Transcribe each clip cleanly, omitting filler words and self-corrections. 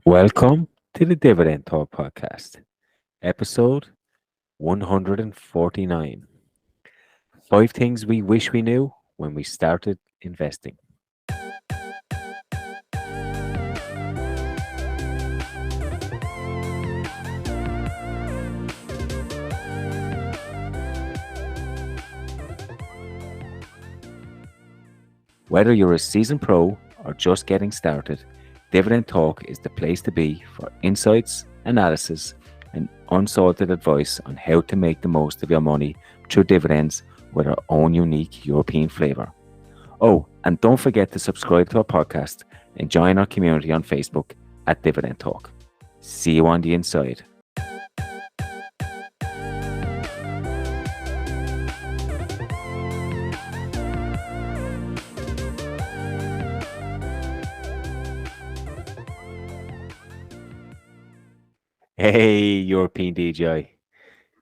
Welcome to the Dividend Talk podcast, episode 149. Five things we wish we knew when we started investing. Whether you're a seasoned pro or just getting started, Dividend Talk is the place to be for insights, analysis, and unsalted advice on how to make the most of your money through dividends with our own unique European flavor. Oh, and don't forget to subscribe to our podcast and join our community on Facebook at Dividend Talk. See you on the inside. Hey, European DJI.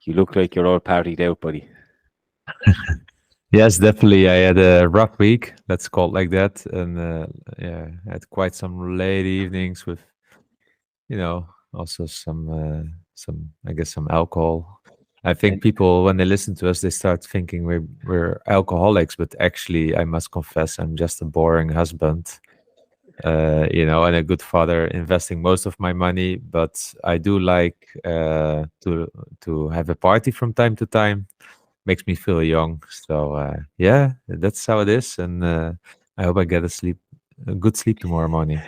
You look like you're all partied out, buddy. Yes, definitely. I had a rough week, let's call it like that, and yeah, I had quite some late evenings with, also some, I guess, some alcohol. I think people, when they listen to us, they start thinking we're alcoholics, but actually, I must confess, I'm just a boring husband, and a good father, investing most of my money. But I do like to have a party from time to time. Makes me feel young. So yeah, that's how it is, and I hope I get a good sleep tomorrow morning.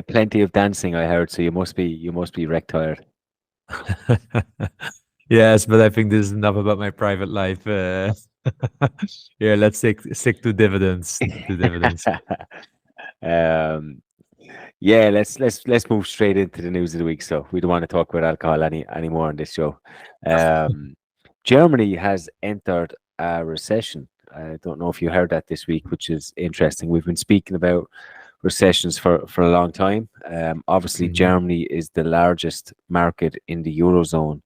Plenty of dancing, I heard. So you must be wreck tired. Yes, but I think this is enough about my private life. Yeah, let's stick to dividends. To dividends. um, yeah, let's move straight into the news of the week. So we don't want to talk about alcohol anymore on this show. Germany has entered a recession. I don't know if you heard that this week, which is interesting. We've been speaking about recessions for a long time. Obviously, Mhm. Germany is the largest market in the Eurozone,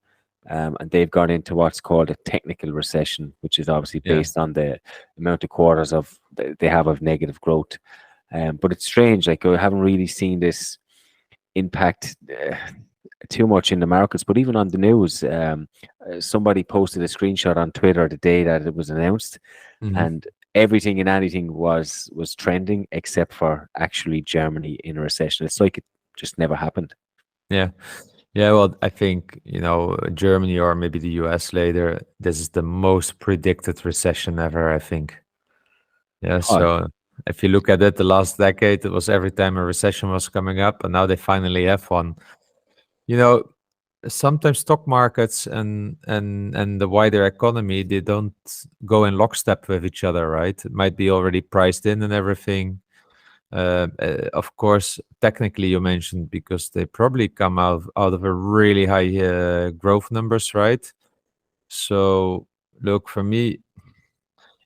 and they've gone into what's called a technical recession, which is obviously Yeah. based on the amount of quarters they have of negative growth. But it's strange, like I haven't really seen this impact too much in the markets, but even on the news, somebody posted a screenshot on Twitter the day that it was announced, Mhm. and everything and anything was trending except for actually Germany in a recession. It's like it just never happened. Yeah. Yeah, well, I think, Germany or maybe the US later, this is the most predicted recession ever, I think. Yeah, Oh, so if you look at it, the last decade, it was every time a recession was coming up, and now they finally have one. You know, Sometimes stock markets and the wider economy, they don't go in lockstep with each other, right? It might be already priced in and everything. Of course, technically, you mentioned because they probably come out of a really high growth numbers, right? So, look, for me,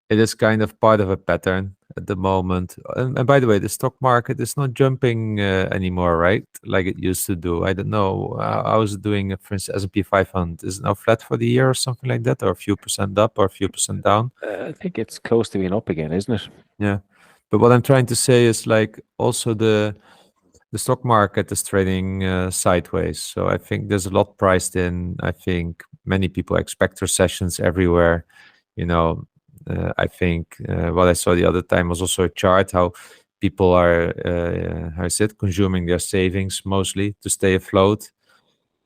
it is kind of part of a pattern at the moment. And by the way, the stock market is not jumping anymore, right? Like it used to do. I don't know. How is it doing, for instance, S&P 500? Is it now flat for the year or something like that? Or a few percent up or a few percent down? I think it's close to being up again, isn't it? Yeah. But what I'm trying to say is like also the stock market is trading sideways. So I think there's a lot priced in. I think many people expect recessions everywhere. You know, I think what I saw the other time was also a chart how people are, how is it, consuming their savings mostly to stay afloat.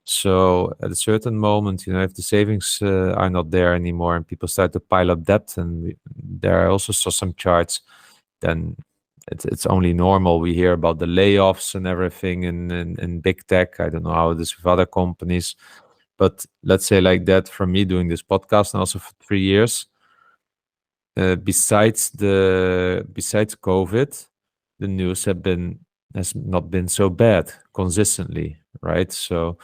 So at a certain moment, if the savings are not there anymore and people start to pile up debt, and there I also saw some charts, then it's only normal. We hear about the layoffs and everything in big tech. I don't know how it is with other companies, but let's say like that, for me doing this podcast and also for 3 years, besides COVID, the news has not been so bad consistently, right? So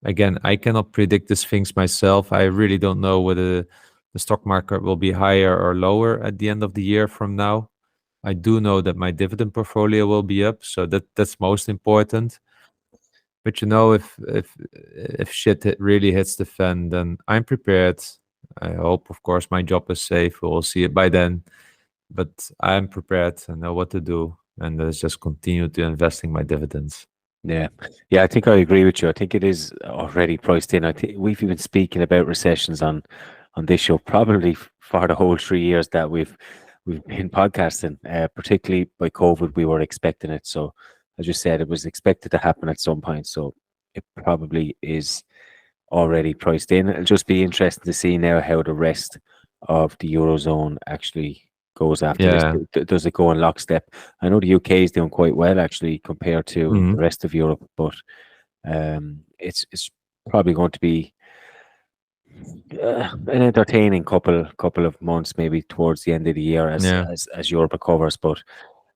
again, I cannot predict these things myself. I really don't know whether the stock market will be higher or lower at the end of the year from now. I do know that my dividend portfolio will be up, so that's most important. But if shit really hits the fan, then I'm prepared. I hope, of course, my job is safe. We'll see it by then. But I'm prepared. I know what to do, and let's just continue to investing my dividends. Yeah, yeah, I think I agree with you. I think it is already priced in. I think we've been speaking about recessions on this show probably for the whole 3 years that we've been podcasting. Particularly by COVID, we were expecting it. So, as you said, it was expected to happen at some point. So, it probably is already priced in. It'll just be interesting to see now how the rest of the Eurozone actually goes after this. Yeah. Does it go in lockstep? I know the UK is doing quite well actually compared to the Mhm. rest of Europe, but it's probably going to be an entertaining couple of months, maybe towards the end of the year Yeah. as Europe recovers. But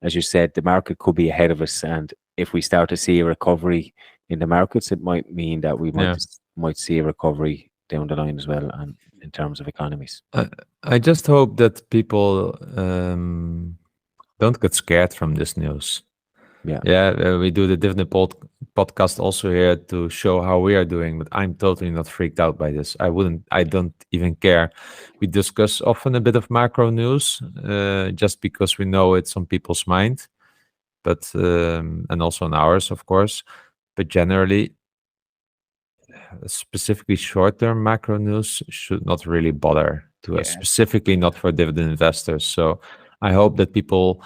as you said, the market could be ahead of us, and if we start to see a recovery in the markets, it might mean that we Yeah. might see a recovery down the line as well, and in terms of economies. I, I just hope that people don't get scared from this news. Yeah, Yeah, we do the Dividend podcast also here to show how we are doing, but I'm totally not freaked out by this. I don't even care. We discuss often a bit of macro news, just because we know it's on people's mind, but and also on ours, of course. But generally, specifically short-term macro news should not really bother to us, yeah, specifically not for dividend investors. So I hope that people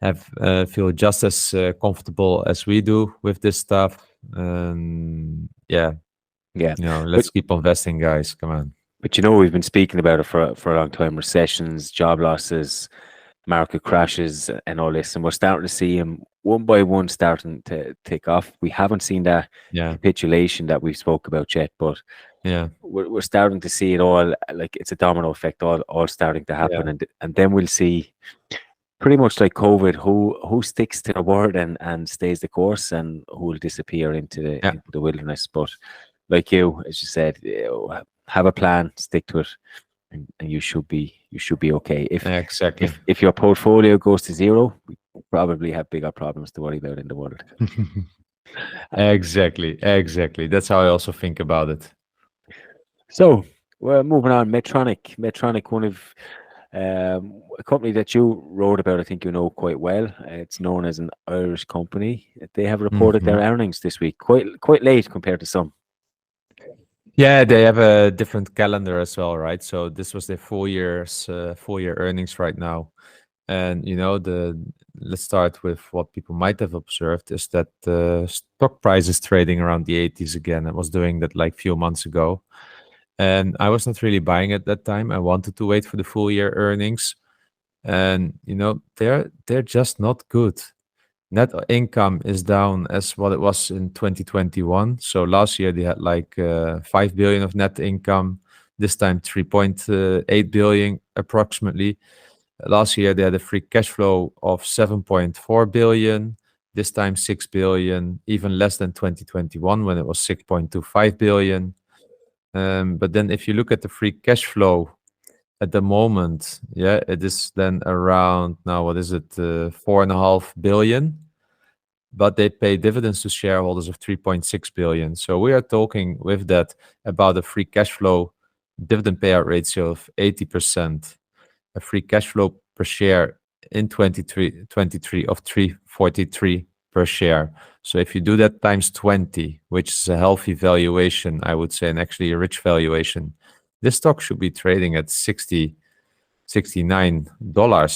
have feel just as comfortable as we do with this stuff. Yeah, yeah. But let's keep investing, guys. Come on. but we've been speaking about it for a long time: recessions, job losses, market crashes, and all this, and we're starting to see them one by one starting to take off. We haven't seen that Yeah, capitulation that we spoke about yet, but yeah, we're starting to see it all. Like it's a domino effect, all starting to yeah, happen, and then we'll see pretty much like COVID, who sticks to the word and stays the course, and who will disappear yeah. into the wilderness. But like you, as you said, have a plan, stick to it, and you should be okay. Exactly. If your portfolio goes to zero, we probably have bigger problems to worry about in the world. Exactly, exactly. That's how I also think about it. So we're moving on. Medtronic, one of a company that you wrote about, I think you know quite well. It's known as an Irish company. They have reported their Mhm. earnings this week, quite late compared to some. Yeah, they have a different calendar as well, right? So this was their full year earnings right now. And let's start with what people might have observed is that the stock price is trading around the 80s again. It was doing that like few months ago. And I was not really buying at that time. I wanted to wait for the full year earnings. And they're just not good. Net income is down as what it was in 2021. So last year they had like 5 billion of net income. This time 3.8 billion approximately. Last year they had a free cash flow of 7.4 billion. This time 6 billion, even less than 2021 when it was 6.25 billion. But then if you look at the free cash flow at the moment, yeah, it is then around now, what is it, 4.5 billion, but they pay dividends to shareholders of 3.6 billion. So we are talking with that about a free cash flow dividend payout ratio of 80%, a free cash flow per share in 23 of 343 per share. So if you do that times 20, which is a healthy valuation, I would say, and actually a rich valuation, this stock should be trading at $69,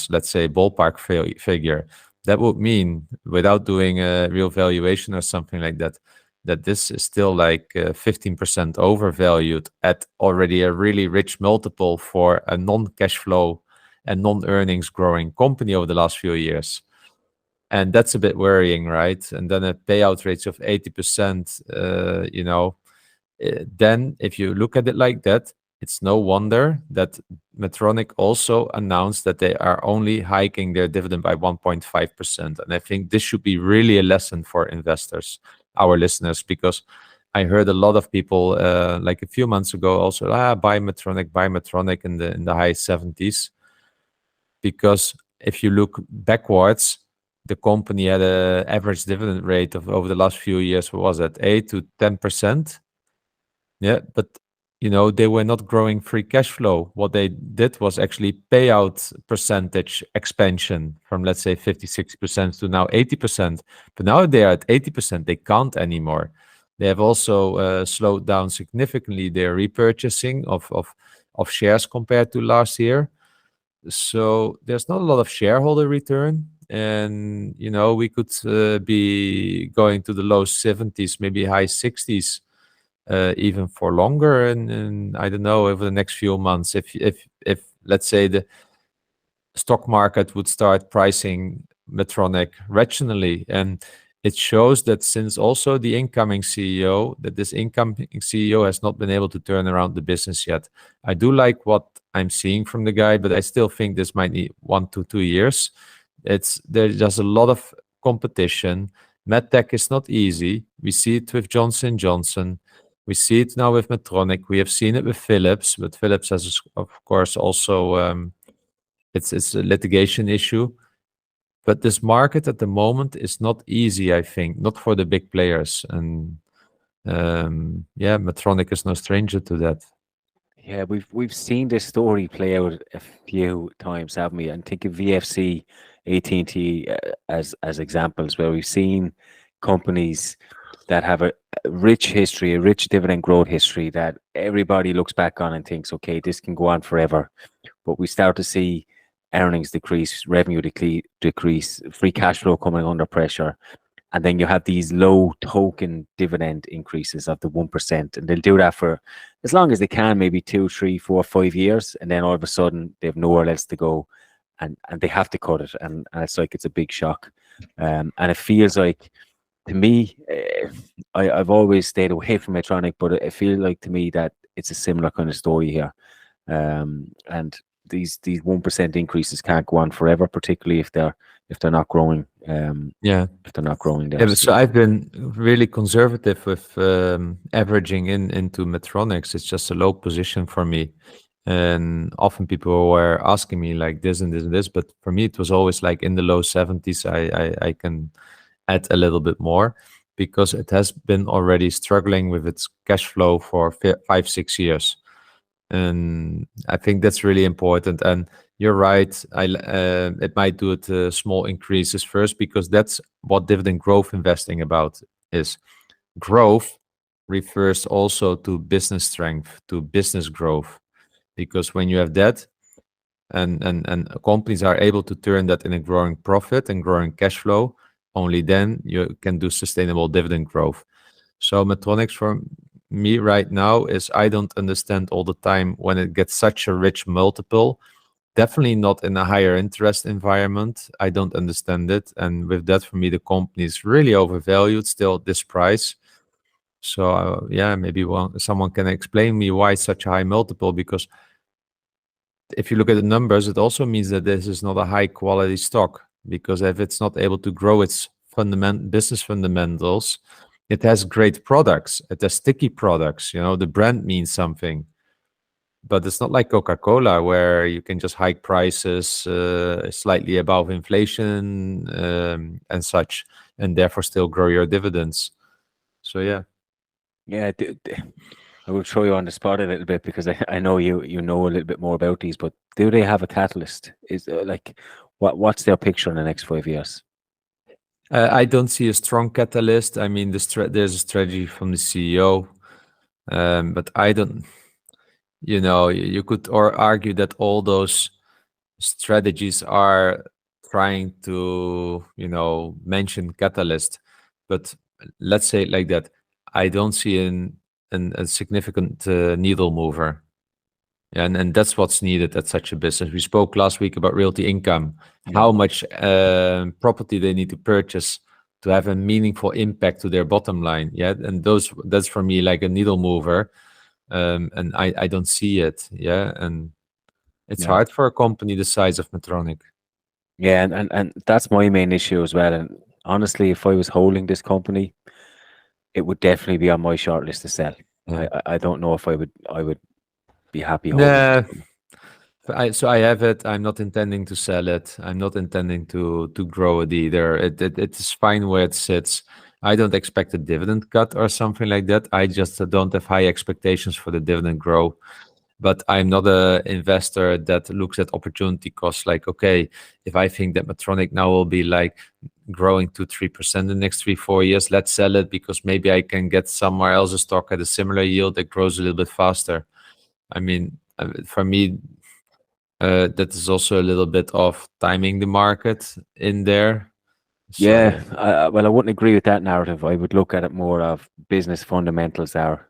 let's say, ballpark figure. That would mean, without doing a real valuation or something like that, that this is still like 15% overvalued at already a really rich multiple for a non-cash flow and non-earnings growing company over the last few years. And that's a bit worrying, right? And then a payout ratio of 80%, then if you look at it like that, it's no wonder that Medtronic also announced that they are only hiking their dividend by 1.5%. And I think this should be really a lesson for investors, our listeners, because I heard a lot of people like a few months ago also, buy Medtronic in the high 70s. Because if you look backwards, the company had an average dividend rate of over the last few years, what was that, 8 to 10%? Yeah, but they were not growing free cash flow. What they did was actually payout percentage expansion from, let's say, 56% to now 80%. But now they're at 80%, they can't anymore. They have also slowed down significantly their repurchasing of shares compared to last year. So there's not a lot of shareholder return. And, we could be going to the low 70s, maybe high 60s, even for longer. And I don't know, over the next few months, if let's say the stock market would start pricing Medtronic rationally. And it shows that since also the incoming CEO, that this incoming CEO has not been able to turn around the business yet. I do like what I'm seeing from the guy, but I still think this might need 1 to 2 years. There's just a lot of competition. MedTech is not easy. We see it with Johnson Johnson. We see it now with Medtronic. We have seen it with Philips, but Philips has, of course, also it's a litigation issue. But this market at the moment is not easy, I think, not for the big players. And Medtronic is no stranger to that. Yeah, we've seen this story play out a few times, haven't we? And think of VFC, AT&T as examples where we've seen companies that have a rich history, a rich dividend growth history that everybody looks back on and thinks, okay, this can go on forever. But we start to see earnings decrease, revenue decrease, free cash flow coming under pressure. And then you have these low token dividend increases of the 1%. And they'll do that for as long as they can, maybe 2, 3, 4, 5 years. And then all of a sudden they have nowhere else to go and they have to cut it. And it's like it's a big shock. And it feels like, to me, I've always stayed away from Medtronic, but it feels like to me that it's a similar kind of story here. And these 1% increases can't go on forever, particularly if they're not growing. If they're not growing. Yeah, but so I've been really conservative with averaging into Medtronics. It's just a low position for me. And often people were asking me like this and this and this, but for me it was always like in the low 70s. I can add a little bit more because it has been already struggling with its cash flow for 5-6 years. And I think that's really important. And you're right. It might do it small increases first because that's what dividend growth investing about is. Growth refers also to business strength, to business growth, because when you have that, and companies are able to turn that in a growing profit and growing cash flow, only then you can do sustainable dividend growth. So Medtronics for me right now is I don't understand all the time when it gets such a rich multiple. Definitely not in a higher interest environment. I don't understand it. And with that, for me, the company is really overvalued still at this price. So maybe someone can explain me why such a high multiple, because if you look at the numbers, it also means that this is not a high quality stock, because if it's not able to grow its business fundamentals, it has great products. It has sticky products. The brand means something. But it's not like Coca-Cola, where you can just hike prices slightly above inflation and such, and therefore still grow your dividends. So yeah. Yeah, I will throw you on the spot a little bit because I know you know a little bit more about these. But do they have a catalyst? Is like what's their picture in the next 5 years? I don't see a strong catalyst. I mean, there's a strategy from the CEO, but I don't. You could argue that all those strategies are trying to, mention catalyst, but let's say it like that. I don't see a significant needle mover. And that's what's needed at such a business. We spoke last week about realty income, how much property they need to purchase to have a meaningful impact to their bottom line. Yeah, and that's for me like a needle mover. And I don't see it. Yeah, and it's hard for a company the size of Medtronic. Yeah, and that's my main issue as well. And honestly, if I was holding this company, it would definitely be on my short list to sell. Yeah. I don't know if I would be happy holding it. So I have it. I'm not intending to sell it. I'm not intending to grow it either. It is fine where it sits. I don't expect a dividend cut or something like that. I just don't have high expectations for the dividend growth. But I'm not a investor that looks at opportunity costs. Like, okay, if I think that Medtronic now will be like growing to 3% the next 3-4 years, let's sell it because maybe I can get somewhere else a stock at a similar yield that grows a little bit faster. I mean, for me, that is also a little bit of timing the market in there. So Yeah, well, I wouldn't agree with that narrative. I would look at it more of business fundamentals are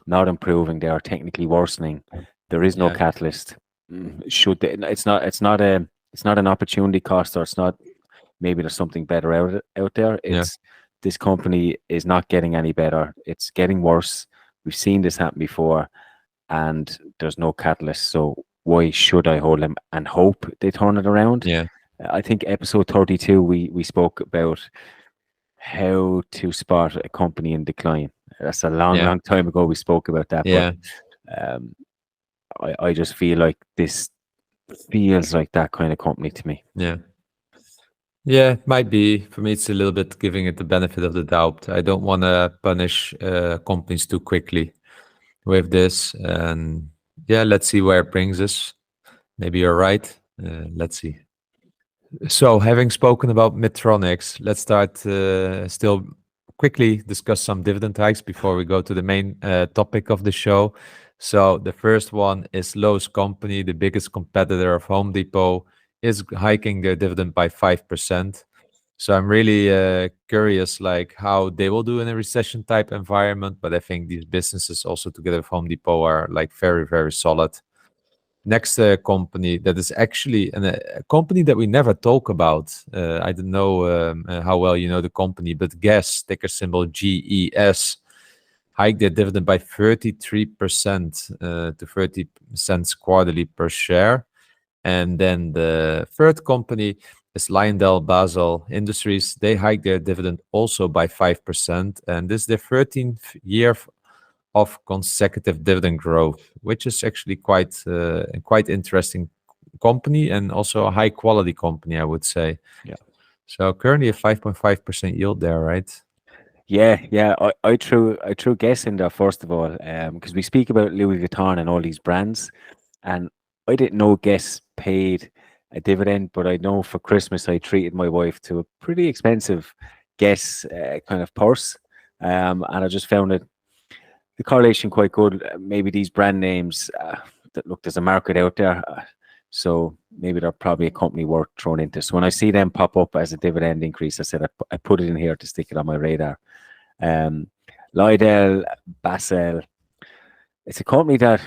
not improving; they are technically worsening. There is no yeah, catalyst. Should they, it's not an opportunity cost, or it's not. Maybe there's something better out there. yeah, It's this company is not getting any better. It's getting worse. We've seen this happen before, and there's no catalyst. So why should I hold them and hope they turn it around? yeah, I think episode 32 we spoke about how to spot a company in decline. That's a long, yeah, long time ago we spoke about that, but yeah, um, I just feel like this feels like that kind of company to me. yeah. Yeah, might be. For me, it's a little bit giving it the benefit of the doubt. I don't want to punish companies too quickly with this. And yeah, let's see where it brings us. Maybe you're right. Let's see. So, having spoken about Medtronics, let's start still quickly discuss some dividend hikes before we go to the main topic of the show. So, the first one is Lowe's company, the biggest competitor of Home Depot, is hiking their dividend by 5%. So, I'm really curious, like how they will do in a recession type environment. But I think these businesses also together with Home Depot are like very, very solid. Next company that is actually a company that we never talk about. I don't know how well you know the company, but Guess, ticker symbol GES, hiked their dividend by 33% to 30 cents quarterly per share. And then the third company is LyondellBasell Industries. They hiked their dividend also by 5%. And this is their 13th year of consecutive dividend growth, which is actually quite interesting company and also a high quality company, I would say. Yeah. So currently a 5.5% yield there, right? Yeah. I threw Guess in there first of all, because we speak about Louis Vuitton and all these brands, and I didn't know Guess paid a dividend, but I know for Christmas I treated my wife to a pretty expensive Guess kind of purse, and I just found it the correlation quite good. Maybe these brand names that look, there's a market out there, so maybe they're probably a company worth throwing into. So when I see them pop up as a dividend increase, I said I put it in here to stick it on my radar. LyondellBasell, it's a company that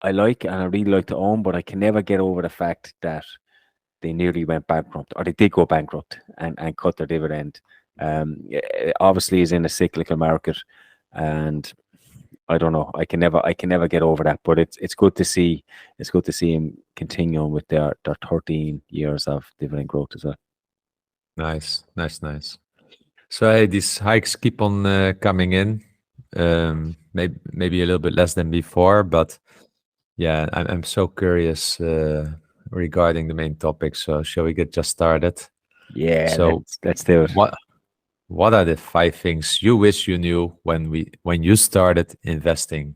I like and I really like to own, but I can never get over the fact that they nearly went bankrupt, or they did go bankrupt and cut their dividend. It obviously is in a cyclical market, and I don't know. I can never get over that. But it's good to see. It's good to see him continuing with their 13 years of dividend growth as well. Nice. So hey, these hikes keep on coming in. Maybe a little bit less than before, but yeah, I'm so curious regarding the main topic. So shall we get just started? Yeah, So let's do it. what are the 5 things you wish you knew when you started investing?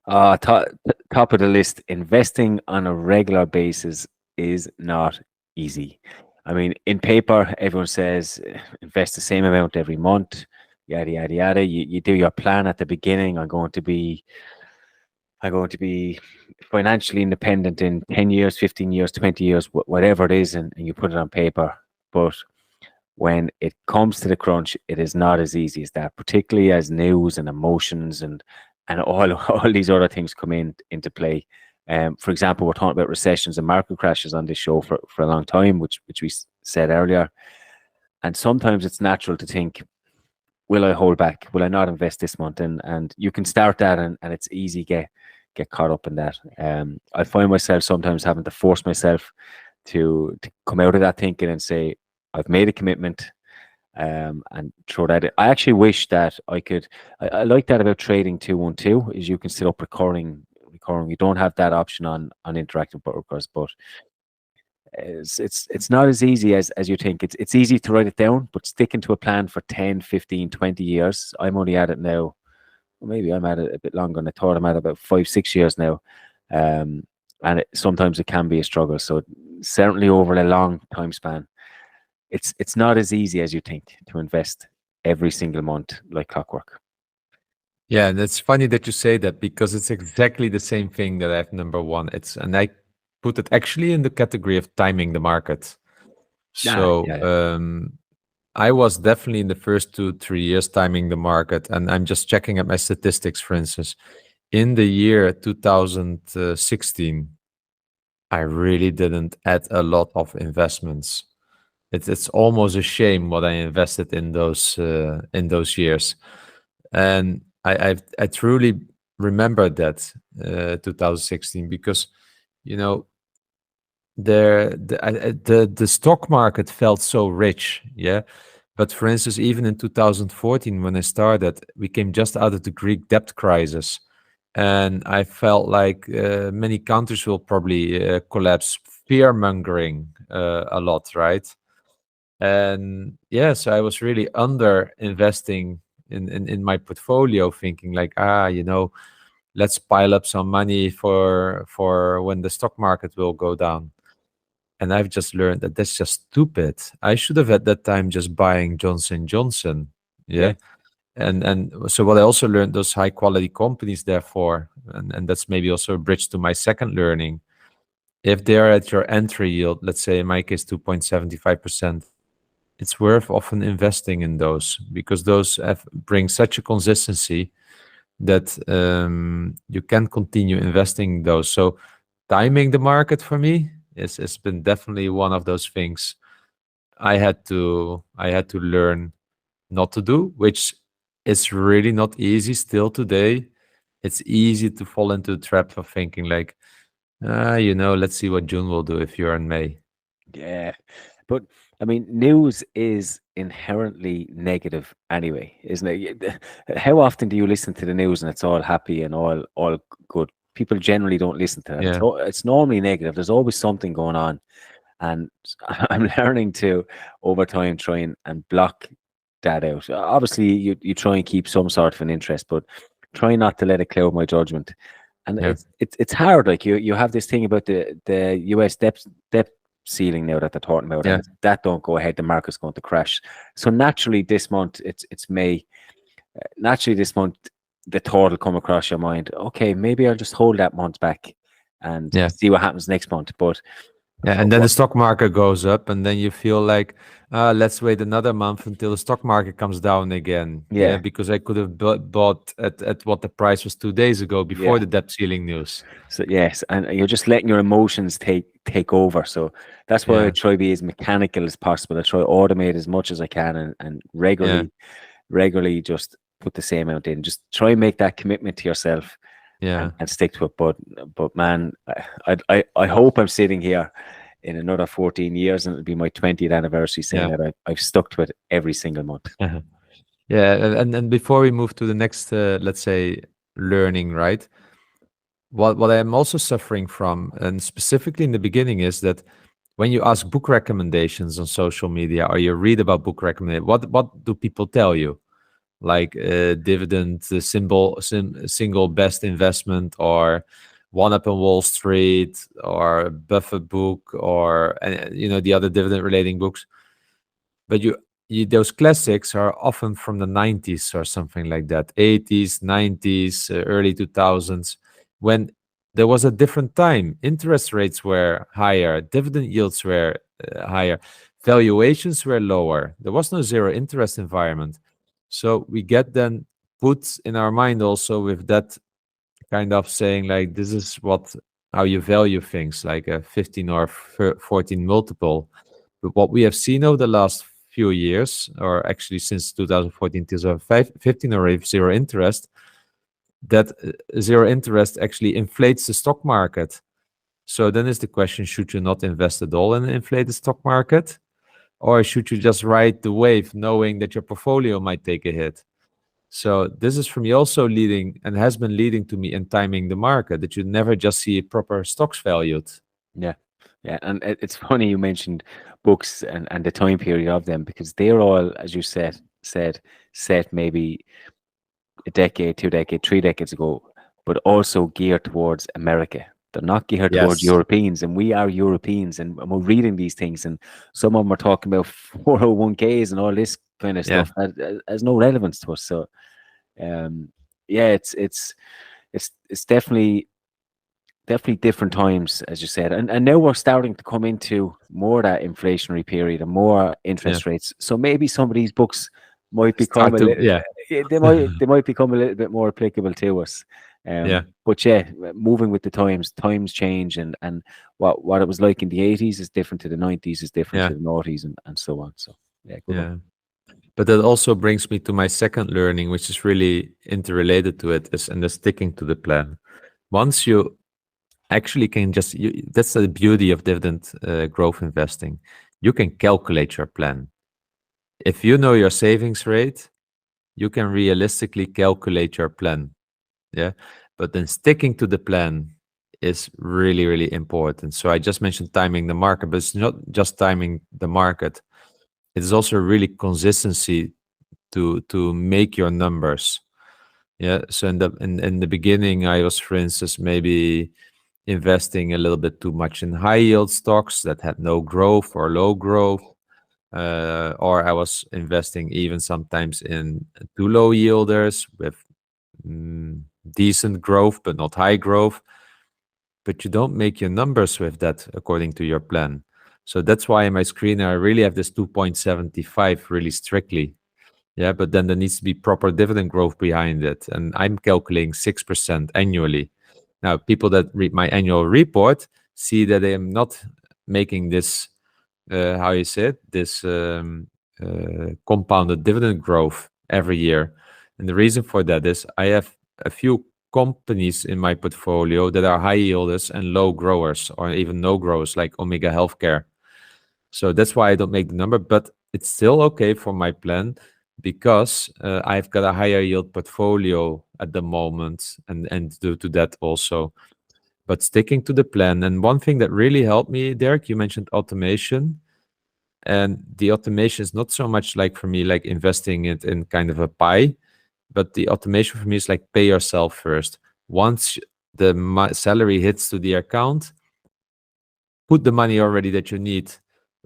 Top of the list, investing on a regular basis is not easy. I mean, in paper, everyone says invest the same amount every month, yada yada yada. You do your plan at the beginning. I'm going to be financially independent in 10 years, 15 years, 20 years, whatever it is, and you put it on paper. But when it comes to the crunch, it is not as easy as that, particularly as news and emotions and all these other things come into play. For example, we're talking about recessions and market crashes on this show for a long time, which we said earlier. And sometimes it's natural to think, will I hold back? Will I not invest this month? And you can start that, and it's easy get caught up in that. I find myself sometimes having to force myself to come out of that thinking and say, I've made a commitment, and throw that in. I actually wish that I could. I like that about trading 212 is you can set up recurring. You don't have that option on interactive brokers, but It's not as easy as you think. It's easy to write it down, but sticking to a plan for 10, 15, 20 years. I'm only at it now. Well, maybe I'm at it a bit longer than I thought. I'm at about 5, 6 years now. Um, and sometimes it can be a struggle. So certainly over a long time span, it's not as easy as you think to invest every single month like clockwork. Yeah, and it's funny that you say that because it's exactly the same thing that I have number one. And I put it actually in the category of timing the market. Yeah, So yeah, I was definitely in the first 2, 3 years timing the market, and I'm just checking at my statistics. For instance, in the year 2016, I really didn't add a lot of investments. It's almost a shame what I invested in those years, and I truly remember that 2016 because you know the stock market felt so rich, yeah. But for instance, even in 2014 when I started, we came just out of the Greek debt crisis, and I felt like many countries will probably collapse, fear mongering a lot, right? And yes, I was really under investing in my portfolio, thinking like, let's pile up some money for when the stock market will go down. And I've just learned that that's just stupid. I should have at that time just buying Johnson Johnson. yeah, Yeah. And so what I also learned, those high quality companies, therefore, and that's maybe also a bridge to my second learning. If they are at your entry yield, let's say in my case 2.75%, it's worth often investing in those because those bring such a consistency that you can continue investing in those. So timing the market for me is has been definitely one of those things I had to learn not to do, which is really not easy still today. It's easy to fall into the trap of thinking like, let's see what June will do if you're in May. yeah. But I mean, news is inherently negative anyway, isn't it? How often do you listen to the news and it's all happy and all good? People generally don't listen to that. Yeah, It's normally negative. There's always something going on, and I'm learning to over time try and block that out. Obviously, you try and keep some sort of an interest, but try not to let it cloud my judgment. And yeah, it's hard. Like you have this thing about the US debt ceiling now that they're talking about, and yeah, if that don't go ahead, the market's going to crash. So naturally, this month it's May. Naturally, this month the thought will come across your mind. Okay, maybe I'll just hold that month back and yeah. see what happens next month. But Yeah, and then the stock market goes up, and then you feel like, let's wait another month until the stock market comes down again. Yeah, yeah, because I could have bought at what the price was 2 days ago before yeah. the debt ceiling news. So yes, and you're just letting your emotions take over. So that's why I Yeah, try to be as mechanical as possible. I try to automate as much as I can and yeah, regularly just put the same amount in. Just try and make that commitment to yourself yeah, and stick to it. But man, I hope I'm sitting here in another 14 years and it'll be my 20th anniversary saying yeah. that I've stuck to it every single month. Uh-huh. Yeah, and before we move to the next, let's say, learning, right? What I am also suffering from, and specifically in the beginning, is that when you ask book recommendations on social media or you read about book recommendations, what do people tell you? Like dividend single best investment, or One Up on Wall Street, or Buffett book, or the other dividend relating books. But those classics are often from the 90s or something like that, 80s, 90s, early 2000s, when there was a different time. Interest rates were higher, dividend yields were higher, valuations were lower. There was no zero interest environment. So we get then put in our mind also with that kind of saying like, this is how you value things, like a 15 or 14 multiple. But what we have seen over the last few years, or actually since 2014, 2015, already zero interest, that zero interest actually inflates the stock market. So then is the question, should you not invest at all in an inflated stock market? Or should you just ride the wave knowing that your portfolio might take a hit? So this is for me also leading, and has been leading to me in timing the market, that you never just see proper stocks valued. Yeah. Yeah, and it's funny you mentioned books and the time period of them, because they're all, as you said, set maybe a decade, 2 decades, 3 decades ago, but also geared towards America. They're not geared towards Yes. Europeans, and we are Europeans, and we're reading these things, and some of them are talking about 401ks and all this kind of Yeah. stuff that has no relevance to us. So, yeah, it's definitely different times, as you said, and now we're starting to come into more that inflationary period and more Yeah. interest rates. So maybe some of these books might become Start a to, little, yeah. they might become a little bit more applicable to us. Yeah. But yeah, moving with the times change, and what it was like in the 80s is different to the 90s, is different Yeah. to the noughties, and so on. So yeah, good one. Yeah. But that also brings me to my second learning, which is really interrelated to it, is and the sticking to the plan. Once you actually can that's the beauty of dividend growth investing. You can calculate your plan. If you know your savings rate, you can realistically calculate your plan. Yeah. But then sticking to the plan is really, really important. So I just mentioned timing the market, but it's not just timing the market. It is also really consistency to make your numbers. Yeah. So in the beginning, I was, for instance, maybe investing a little bit too much in high yield stocks that had no growth or low growth. Or I was investing even sometimes in too low yielders with decent growth, but not high growth. But you don't make your numbers with that according to your plan. So that's why in my screen, I really have this 2.75 really strictly. Yeah, but then there needs to be proper dividend growth behind it. And I'm calculating 6% annually. Now, people that read my annual report see that I am not making this, how you say it, this compounded dividend growth every year. And the reason for that is I have a few companies in my portfolio that are high yielders and low growers, or even no growers, like Omega Healthcare. So that's why I don't make the number, but it's still okay for my plan because I've got a higher yield portfolio at the moment, and due to that also. But sticking to the plan, and one thing that really helped me, Derek, you mentioned automation, and the automation is not so much like for me like investing it in kind of a pie, but the automation for me is like pay yourself first. Once the salary hits to the account, put the money already that you need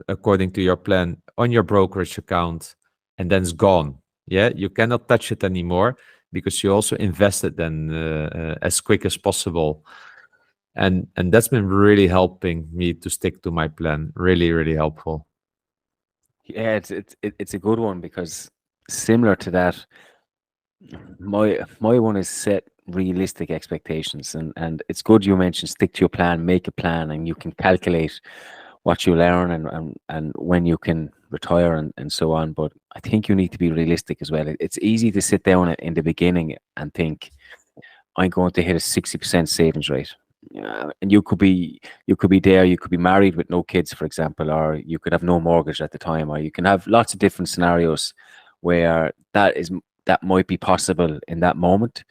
according to your plan on your brokerage account, and then it's gone. Yeah, you cannot touch it anymore because you also invested then as quick as possible. And that's been really helping me to stick to my plan. Really, really helpful. Yeah, it's a good one, because similar to that, my one is set realistic expectations, and it's good you mentioned stick to your plan, make a plan, and you can calculate what you learn, and when you can retire, and so on. But I think you need to be realistic as well. It's easy to sit down in the beginning and think, I'm going to hit a 60% savings rate. And you could be there, you could be married with no kids, for example, or you could have no mortgage at the time, or you can have lots of different scenarios where that might be possible in that moment.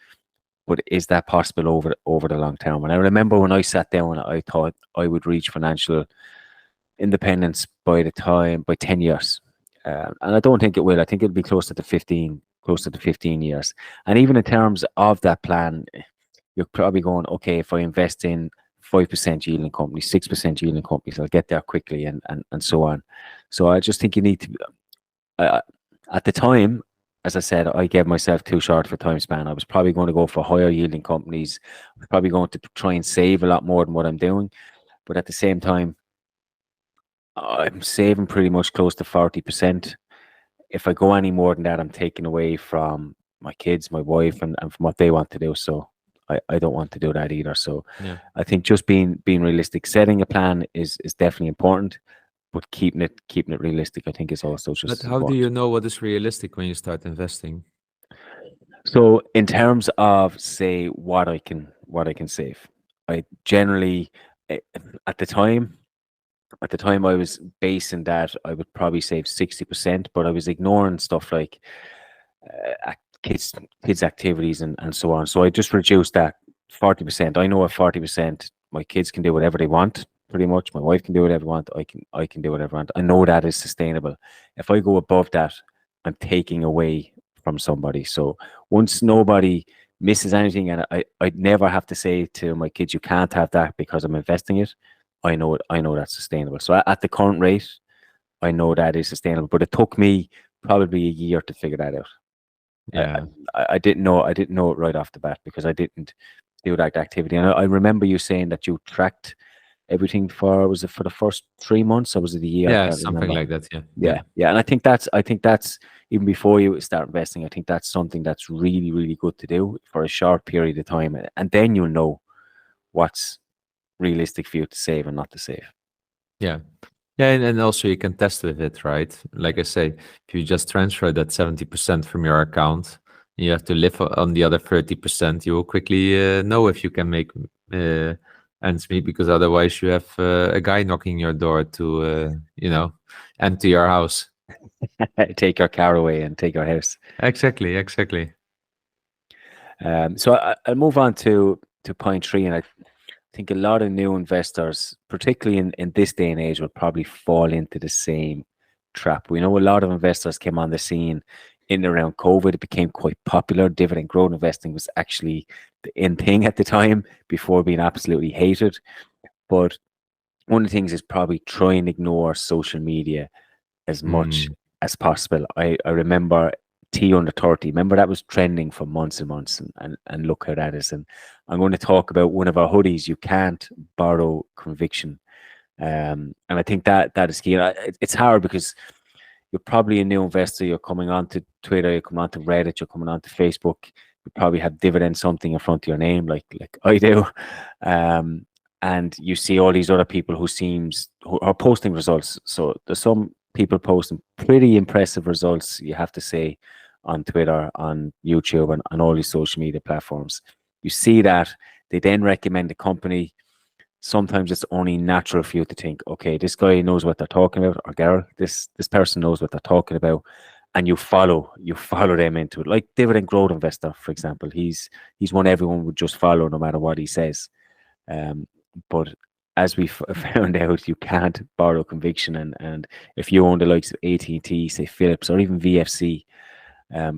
But is that possible over the long term? And I remember when I sat down, I thought I would reach financial independence by 10 years. And I don't think it will. I think it'll be closer to 15 years. And even in terms of that plan, you're probably going, okay, if I invest in 5% yielding companies, 6% yielding companies, I'll get there quickly, and so on. So I just think you need to, at the time, as I said, I gave myself too short for time span. I was probably going to go for higher yielding companies. I was probably going to try and save a lot more than what I'm doing. But at the same time, I'm saving pretty much close to 40%. If I go any more than that, I'm taking away from my kids, my wife, and from what they want to do. So I don't want to do that either. So Yeah. I think just being realistic, setting a plan is definitely important, but keeping it realistic, I think, is also just But as how do important. you know what is realistic when you start investing? So in terms of, say, what I can save, I generally, eh, at the time I was basing that I would probably save 60%, but I was ignoring stuff like kids activities, and so on. So I just reduced that 40%. I know at 40%, my kids can do whatever they want. pretty much. My wife can do whatever I want. I can do whatever I want. I know that is sustainable. If I go above that, I'm taking away from somebody. So once nobody misses anything, and I'd never have to say to my kids, you can't have that because I'm investing it. I know it. I know that's sustainable. So at the current rate, I know that is sustainable. But it took me probably a year to figure that out. Yeah. I didn't know. I didn't know it right off the bat because I didn't do that activity. And I remember you saying that you tracked everything for, was it for the first 3 months or was it the year? I Yeah, can't something remember. like that. Yeah. Yeah. And I think that's even before you start investing, I think that's something that's really, really good to do for a short period of time. And then you'll know what's realistic for you to save and not to save. Yeah. Yeah, and also you can test with it, right? Like I say, if you just transfer that 70% from your account, you have to live on the other 30%, you will quickly know if you can make ends meet, because otherwise you have a guy knocking your door to, empty your house. Take your car away and take your house. Exactly. So I'll move on to point three, and I think a lot of new investors, particularly in this day and age, will probably fall into the same trap. We know a lot of investors came on the scene in and around COVID. It became quite popular. Dividend growth investing was actually the in thing at the time before being absolutely hated. But one of the things is probably try and ignore social media as much as possible. I remember T under 30. Remember that was trending for months and months, and look how that is. And I'm going to talk about one of our hoodies. You can't borrow conviction, and I think that is key. It's hard because you're probably a new investor. You're coming onto Twitter. You're coming onto Reddit. You're coming onto Facebook. You probably have dividend something in front of your name, like I do. And you see all these other people who are posting results. So there's some people posting pretty impressive results, you have to say, on Twitter, on YouTube, and all these social media platforms. You see that they then recommend the company. Sometimes it's only natural for you to think, okay, this guy knows what they're talking about, or girl, this person knows what they're talking about, and you follow them into it. Like Dividend Growth Investor, for example, he's one everyone would just follow no matter what he says. But as we found out, you can't borrow conviction, and if you own the likes of AT&T, say Philips, or even VFC,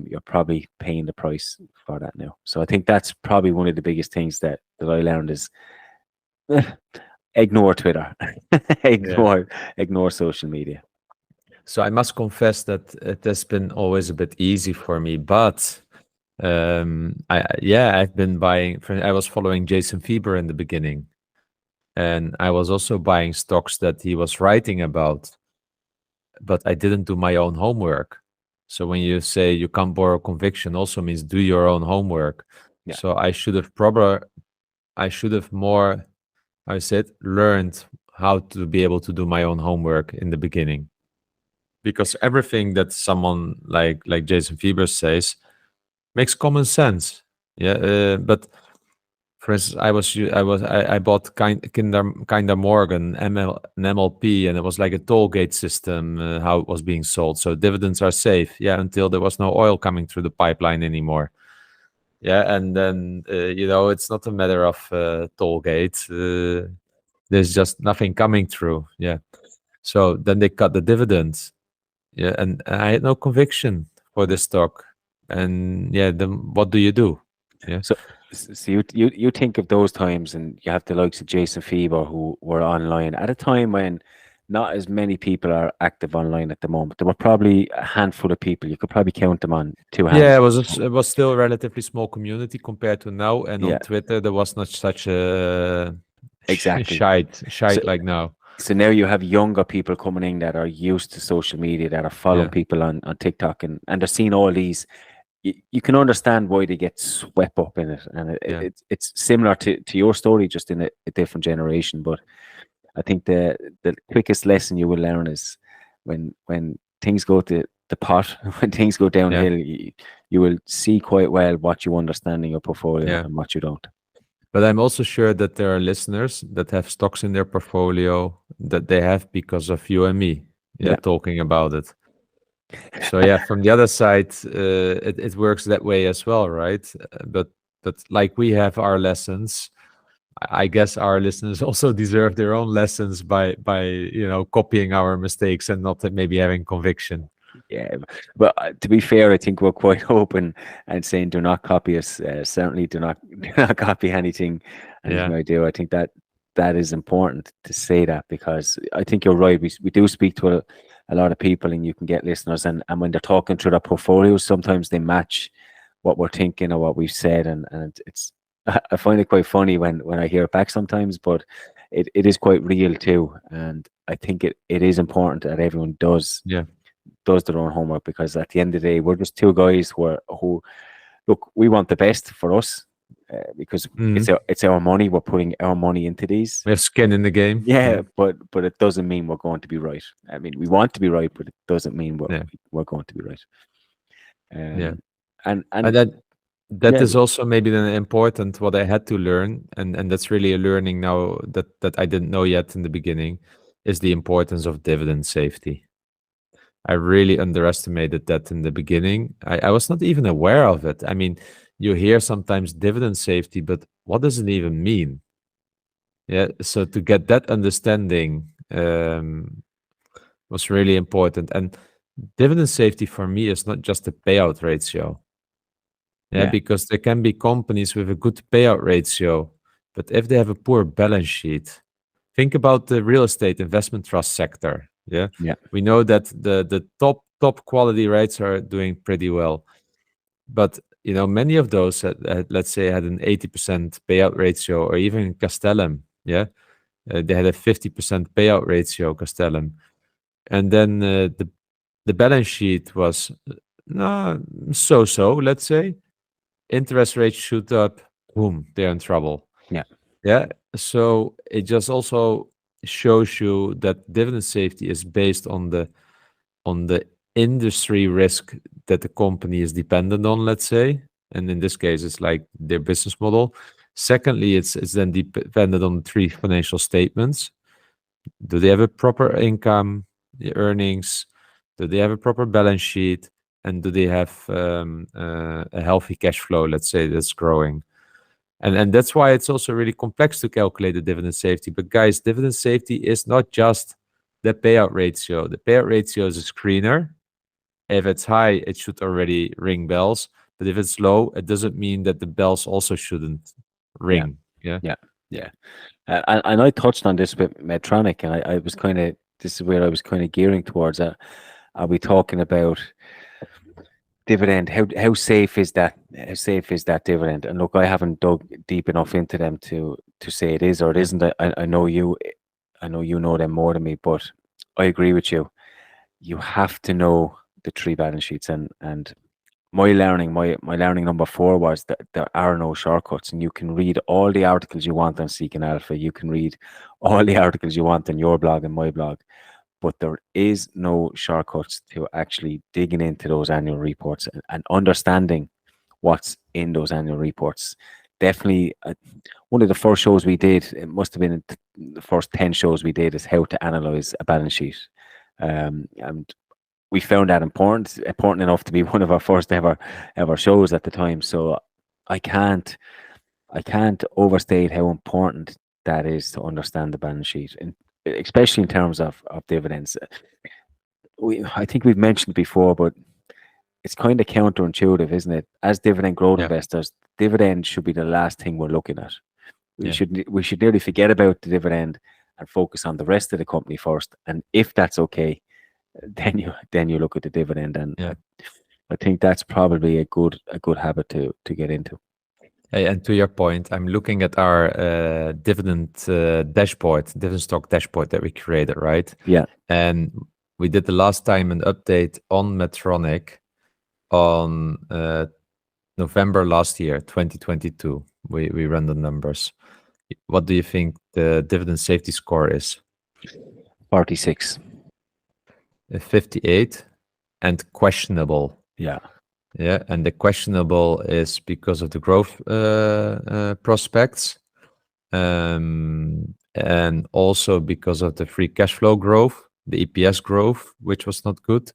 you're probably paying the price for that now. So I think that's probably one of the biggest things that I learned is ignore Twitter, ignore social media. So I must confess that it has been always a bit easy for me, but I've been buying. I was following Jason Fieber in the beginning, and I was also buying stocks that he was writing about, but I didn't do my own homework. So when you say you can't borrow conviction, also means do your own homework. Yeah. So I should have more, I said, learned how to be able to do my own homework in the beginning, because everything that someone like Jason Fieber says makes common sense. Yeah, but for instance, I bought Kinder Morgan MLP, and it was like a toll gate system, how it was being sold. So dividends are safe, until there was no oil coming through the pipeline anymore. And then it's not a matter of toll gate. There's just nothing coming through. So then they cut the dividends. And I had no conviction for this stock. And then what do you do? So you think of those times, and you have the likes of Jason Fieber who were online at a time when not as many people are active online at the moment. There were probably a handful of people. You could probably count them on two hands. It was still a relatively small community compared to now. And on Twitter, there was not such a shite like now. So now you have younger people coming in that are used to social media, that are following people on TikTok, and they're seeing all these. You can understand why they get swept up in it, and it's similar to your story, just in a different generation. But I think the quickest lesson you will learn is when things go to the pot, when things go downhill, you will see quite well what you understand in your portfolio and what you don't. But I'm also sure that there are listeners that have stocks in their portfolio that they have because of you and me talking about it. So from the other side, it works that way as well, right? But like we have our lessons, I guess our listeners also deserve their own lessons by copying our mistakes and not maybe having conviction. Yeah, but to be fair, I think we're quite open and saying do not copy us. Certainly, do not do not copy anything Yeah, I do. I think that is important to say that, because I think you're right. We do speak to a lot of people, and you can get listeners, and when they're talking through their portfolios, sometimes they match what we're thinking or what we've said, and it's I find it quite funny when I hear it back sometimes, but it is quite real too, and I think it is important that everyone yeah. does their own homework, because at the end of the day, we're just two guys who look. We want the best for us, because Mhm. it's our money. We're putting our money into these. We have skin in the game. Yeah, but it doesn't mean we're going to be right. I mean, we want to be right, but it doesn't mean Yeah, we're going to be right. yeah. Um, and And and that yeah, is also maybe then important what I had to learn, and that's really a learning now that I didn't know yet in the beginning, is the importance of dividend safety. I really underestimated that in the beginning. I was not even aware of it. I mean, you hear sometimes dividend safety, but what does it even mean? Yeah, so to get that understanding was really important. And dividend safety for me is not just a payout ratio. Yeah, yeah, because there can be companies with a good payout ratio, but if they have a poor balance sheet, think about the real estate investment trust sector. Yeah, yeah, we know that the top quality rates are doing pretty well, but many of those let's say had an 80% payout ratio, or even Castellum. Yeah, they had a 50% payout ratio, Castellum, and then the balance sheet was so, let's say. Interest rates shoot up, boom, they're in trouble. yeah, Yeah. So it just also shows you that dividend safety is based on the industry risk that the company is dependent on, let's say. And in this case, it's like their business model. Secondly, it's then dependent on three financial statements. Do they have a proper income, the earnings? Do they have a proper balance sheet? And do they have a healthy cash flow, let's say, that's growing? And that's why it's also really complex to calculate the dividend safety. But guys, dividend safety is not just the payout ratio. The payout ratio is a screener. If it's high, it should already ring bells. But if it's low, it doesn't mean that the bells also shouldn't yeah, ring. Yeah. yeah, yeah. And I touched on this with Medtronic, and I was kind of this is where I was kind of gearing towards. Are we talking about dividend? How safe is that? How safe is that dividend? And look, I haven't dug deep enough into them to say it is or it Yeah. isn't. I know you know them more than me, but I agree with you. You have to know the three balance sheets, and my learning number 4 was that there are no shortcuts, and you can read all the articles you want on Seeking Alpha. You can read all the articles you want on your blog and my blog, but there is no shortcuts to actually digging into those annual reports and understanding what's in those annual reports. Definitely, one of the first shows we did, it must have been the first 10 shows we did, is how to analyze a balance sheet. And we found that important enough to be one of our first ever shows at the time. So I can't I can't overstate how important that is to understand the balance sheet, and especially in terms of dividends. I think we've mentioned before, but it's kind of counterintuitive, isn't it? As dividend growth Yeah. investors, dividend should be the last thing we're looking at. Yeah. We should nearly forget about the dividend and focus on the rest of the company first. And if that's okay, then you look at the dividend. And Yeah. I think that's probably a good habit to get into. Hey, and to your point, I'm looking at our dividend dashboard, dividend stock dashboard that we created, right? Yeah, And we did the last time an update on Medtronic on November last year, 2022. We ran the numbers. What do you think the dividend safety score is? 46. 58 and questionable. Yeah, Yeah, and the questionable is because of the growth prospects, and also because of the free cash flow growth, the EPS growth, which was not good,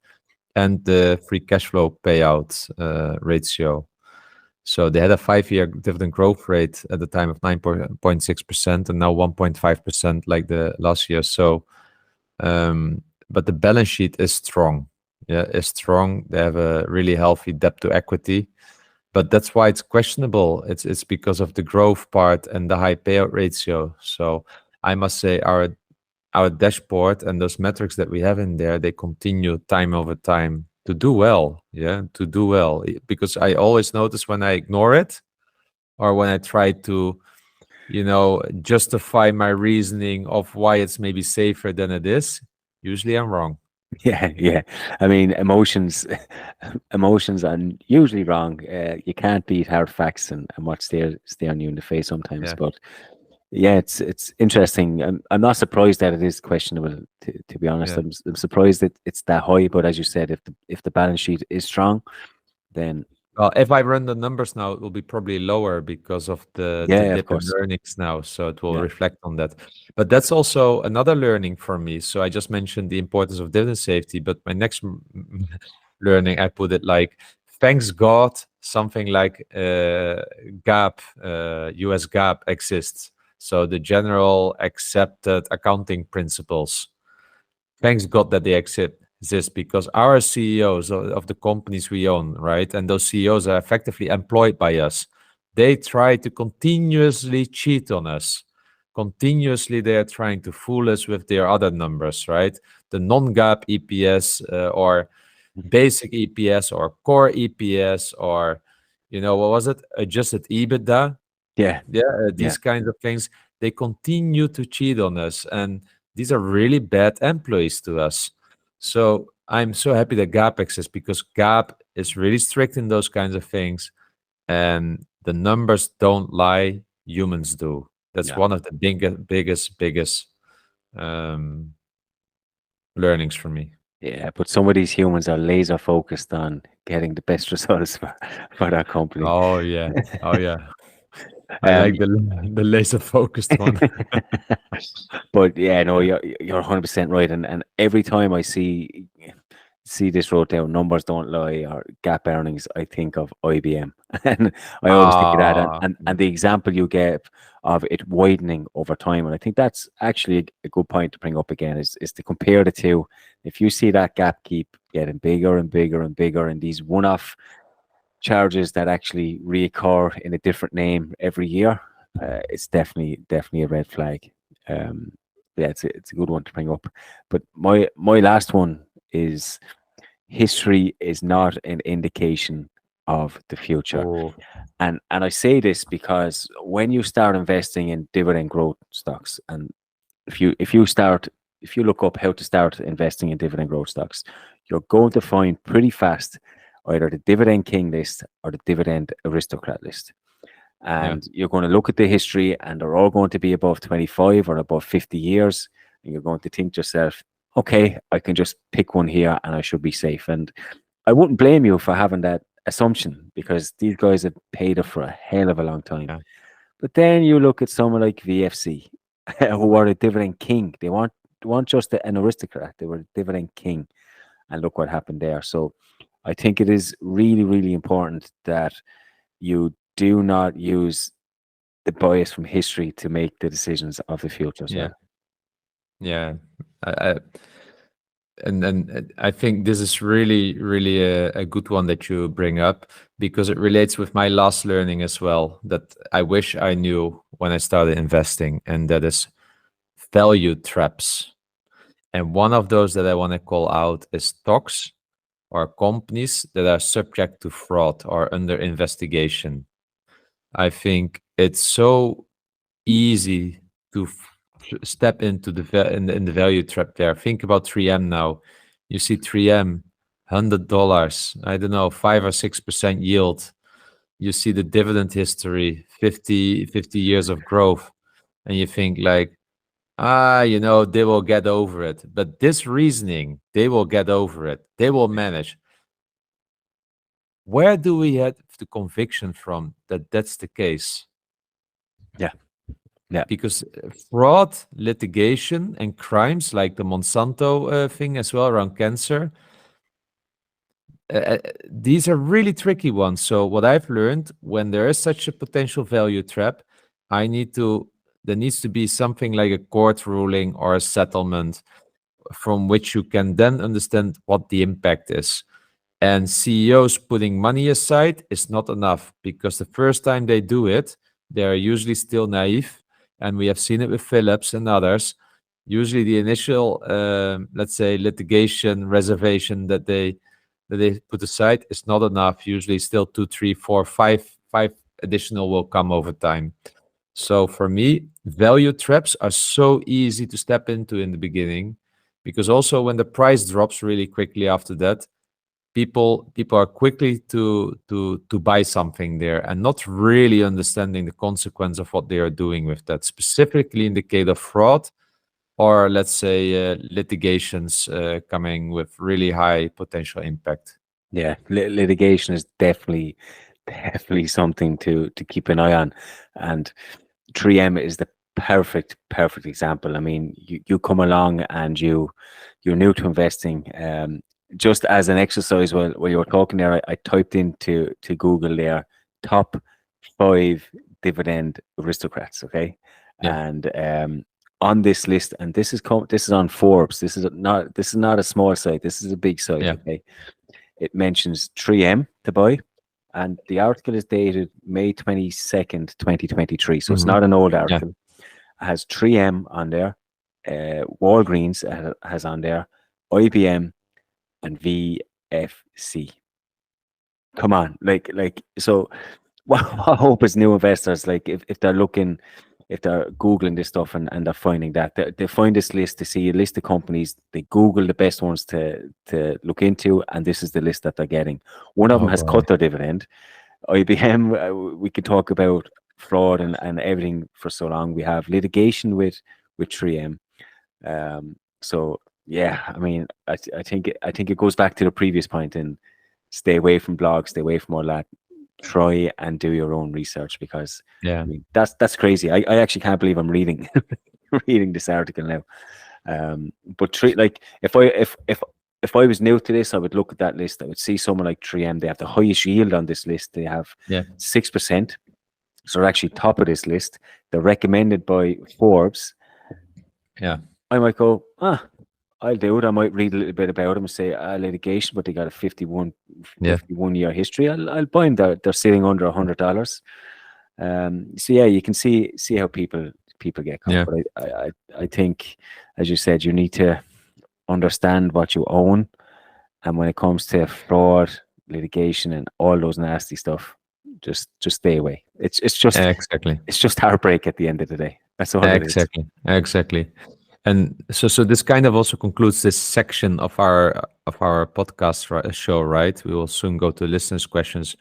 and the free cash flow payout ratio. So they had a 5-year dividend growth rate at the time of 9.6% and now 1.5% like the last year. So, but the balance sheet is strong. Yeah, is strong. They have a really healthy debt to equity, but that's why it's questionable. It's because of the growth part and the high payout ratio. So I must say our dashboard and those metrics that we have in there, they continue time over time to do well. Yeah, to do well. Because I always notice when I ignore it or when I try to, justify my reasoning of why it's maybe safer than it is, usually I'm wrong. Yeah, yeah. I mean, emotions are usually wrong. You can't beat hard facts and what stare on you in the face sometimes. Yeah, But yeah, it's interesting. I'm not surprised that it is questionable. To be honest, yeah. I'm surprised that it's that high. But as you said, if the balance sheet is strong, then Well, if I run the numbers now, it will be probably lower because of the yeah, of dip in course, earnings now. So it will yeah, reflect on that. But that's also another learning for me. So I just mentioned the importance of dividend safety, but my next learning, I put it like, thanks God, something like GAAP, US GAAP exists. So the general accepted accounting principles. Thanks God that they exist because our CEOs of the companies we own, right? And those CEOs are effectively employed by us. They try to continuously cheat on us. Continuously, they are trying to fool us with their other numbers, right? The non-GAAP EPS or Mhm. basic EPS or core EPS or, what was it? Adjusted EBITDA. yeah, Yeah, yeah, these kinds of things, they continue to cheat on us, and these are really bad employees to us. So I'm so happy that GAP exists because GAP is really strict in those kinds of things, and the numbers don't lie, humans do. That's yeah. one of the biggest um, learnings for me. Yeah, but some of these humans are laser focused on getting the best results for that company. Oh yeah, oh yeah. I Um, like the laser focused one. but yeah, no, Yeah. you're 100% right. And every time I see this wrote down, numbers don't lie or gap earnings, I think of IBM, and I always think of that. And Ah, and, and the example you gave of it widening over time, and I think that's actually a good point to bring up again is to compare the two. If you see that gap keep getting bigger and bigger and bigger, and these one-off charges that actually reoccur in a different name every year, it's definitely a red flag. Um, yeah, it's a good one to bring up. But my last one is history is not an indication of the future. oh, And I say this because when you start investing in dividend growth stocks, and if you look up how to start investing in dividend growth stocks, you're going to find pretty fast either the dividend king list or the dividend aristocrat list. yeah, And you're going to look at the history and they're all going to be above 25 or above 50 years. And you're going to think to yourself, okay, I can just pick one here and I should be safe. And I wouldn't blame you for having that assumption because these guys have paid it for a hell of a long time. yeah, But then you look at someone like VFC, who are a dividend king. They weren't just an aristocrat; they were a dividend king. And look what happened there. So I think it is really, really important that you do not use the bias from history to make the decisions of the future as yeah, well. yeah. I, and I think this is really a good one that you bring up because it relates with my last learning as well that I wish I knew when I started investing, and that is value traps. And one of those that I want to call out is stocks or companies that are subject to fraud or under investigation. I think it's so easy to step into in the value trap there. Think about 3M now. You see 3M, $100, I don't know, 5 or 6% yield. You see the dividend history, 50 years of growth, and you think like, they will get over it. But this reasoning, they will get over it. They will manage. Where do we have the conviction from that that's the case? Yeah, yeah, Because fraud, litigation, and crimes like the Monsanto thing as well around cancer, these are really tricky ones. So what I've learned, when there is such a potential value trap, there needs to be something like a court ruling or a settlement from which you can then understand what the impact is. And CEOs putting money aside is not enough, because the first time they do it, they're usually still naive. And we have seen it with Philips and others. Usually the initial, let's say, litigation reservation that they put aside is not enough. Usually still 2, 3, 4, 5 additional will come over time. So for me, value traps are so easy to step into in the beginning, because also when the price drops really quickly after that, people are quickly to buy something there and not really understanding the consequence of what they are doing with that, specifically in the case of fraud, or let's say litigations coming with really high potential impact. Yeah, litigation is definitely something to keep an eye on, and 3M is the perfect example. I mean, you come along and you're new to investing. Just as an exercise, while you were talking there, I typed into Google there top 5 dividend aristocrats. Okay, Yeah. and on this list, and this is on Forbes. This is not a small site. This is a big site. Yeah. Okay, it mentions 3M to buy, and the article is dated May 22nd, 2023. So it's not an old article. It has 3M on there, Walgreens has on there, IBM, and VFC. Come on, so what I hope is new investors, like if they're looking, if they're Googling this stuff and they're finding that, they find this list, to see a list of companies, they Google the best ones to look into, and this is the list that they're getting. One of them has cut their dividend. IBM, we could talk about fraud and everything for so long. We have litigation with 3M. So yeah, I mean, I think it goes back to the previous point, and stay away from blogs, stay away from all that. Try and do your own research, because I mean, that's crazy. I actually can't believe I'm reading reading this article now. But if I was new to this, I would look at that list. I would see someone like 3M. They have the highest yield on this list. They have 6%. So they're actually top of this list. They're recommended by Forbes. Yeah. I might go, I'll do it. I might read a little bit about them and say litigation, but they got a 51 year history. I'll buy them. They're sitting under $100. So yeah, you can see how people get caught. But I think, as you said, you need to understand what you own, and when it comes to fraud, litigation, and all those nasty stuff, just stay away. It's just exactly. It's just heartbreak at the end of the day. That's all it is. Exactly. And so this kind of also concludes this section of our podcast show, right? We will soon go to listeners' questions.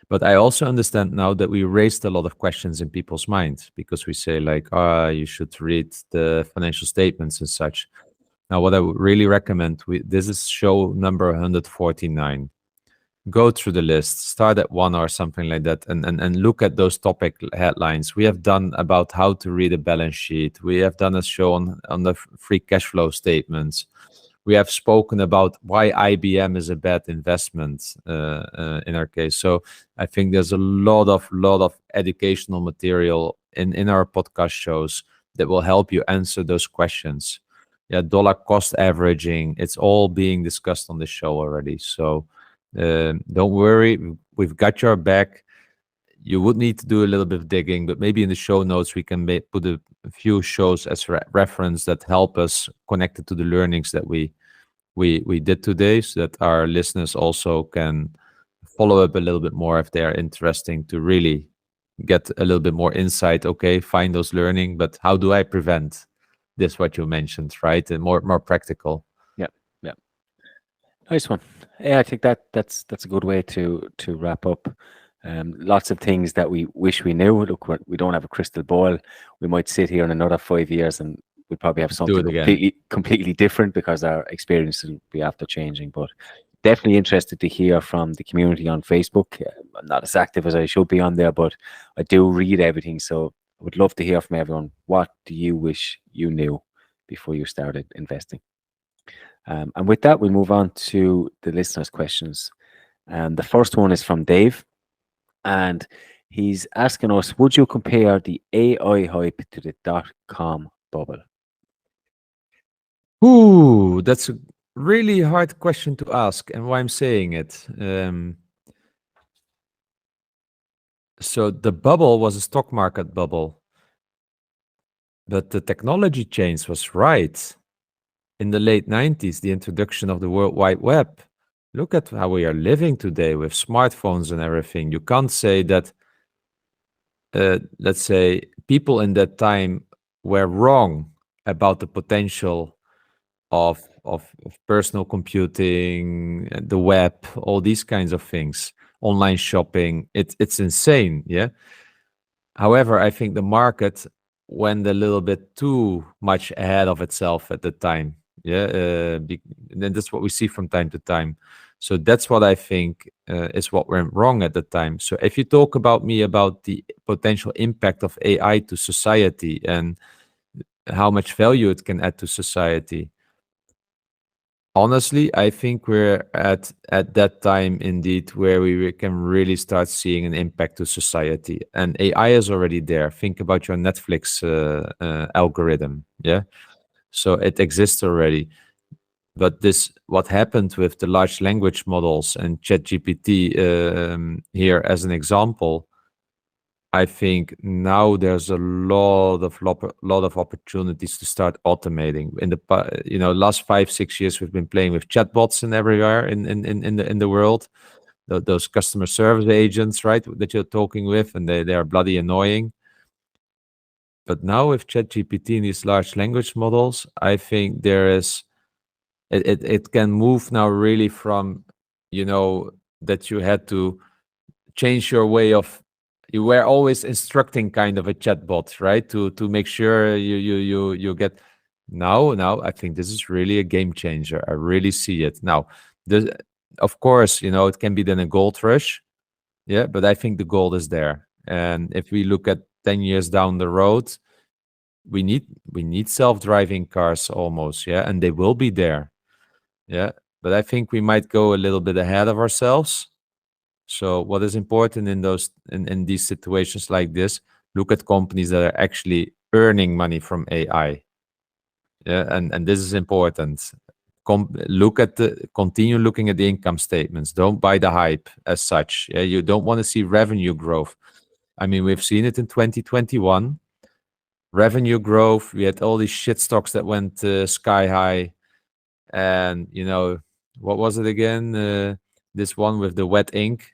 But I also understand now that we raised a lot of questions in people's minds, because we say like, you should read the financial statements and such. Now, what I would really recommend, this is show number 149. Go through the list, start at 1 or something like that, and look at those topic headlines. We have done about how to read a balance sheet. We have done a show on the free cash flow statements. We have spoken about why IBM is a bad investment in our case. So I think there's a lot of educational material in our podcast shows that will help you answer those questions. Yeah, dollar cost averaging, it's all being discussed on the show already. So don't worry, we've got your back. You would need to do a little bit of digging, but maybe in the show notes we can put a few shows as reference that help us connected to the learnings that we did today, so that our listeners also can follow up a little bit more if they are interesting to really get a little bit more insight. Okay, find those learning, but how do I prevent this, what you mentioned, right? And more practical. Yeah. Nice one. Yeah, I think that's a good way to wrap up. Lots of things that we wish we knew. Look, we don't have a crystal ball. We might sit here in another 5 years and we'll probably have something completely different, because our experiences will be after changing. But definitely interested to hear from the community on Facebook. I'm not as active as I should be on there, but I do read everything. So I would love to hear from everyone. What do you wish you knew before you started investing? And with that, we'll move on to the listeners' questions. And the first one is from Dave, and he's asking us, would you compare the AI hype to the dot-com bubble? Ooh, that's a really hard question to ask, and why I'm saying it. So the bubble was a stock market bubble, but the technology change was right. In the late 90s, the introduction of the World Wide Web. Look at how we are living today with smartphones and everything. You can't say that, let's say, people in that time were wrong about the potential of personal computing, the web, all these kinds of things, online shopping. It's insane, yeah. However, I think the market went a little bit too much ahead of itself at the time. Yeah, and that's what we see from time to time. So that's what I think is what went wrong at the time. So if you talk about me about the potential impact of AI to society and how much value it can add to society, honestly, I think we're at that time indeed where we can really start seeing an impact to society. And AI is already there. Think about your Netflix algorithm. Yeah. So it exists already. But this, what happened with the large language models and ChatGPT here as an example, I think now there's a lot of opportunities to start automating. In the last 5-6 years, we've been playing with chatbots and everywhere in the world. Those customer service agents, right, that you're talking with, and they are bloody annoying. But now with ChatGPT and these large language models, I think there is it can move now really from that you had to change your way of, you were always instructing kind of a chatbot, right, to make sure you get. Now I think this is really a game changer. I really see it now. Of course, it can be then a gold rush, yeah, but I think the gold is there. And if we look at 10 years down the road, we need self-driving cars almost, yeah, and they will be there, yeah. But I think we might go a little bit ahead of ourselves. So what is important in these situations like this, look at companies that are actually earning money from AI. Yeah, and this is important. Continue looking at the income statements. Don't buy the hype as such. Yeah, you don't want to see revenue growth. I mean, we've seen it in 2021. Revenue growth. We had all these shit stocks that went sky high, and what was it again? This one with the wet ink.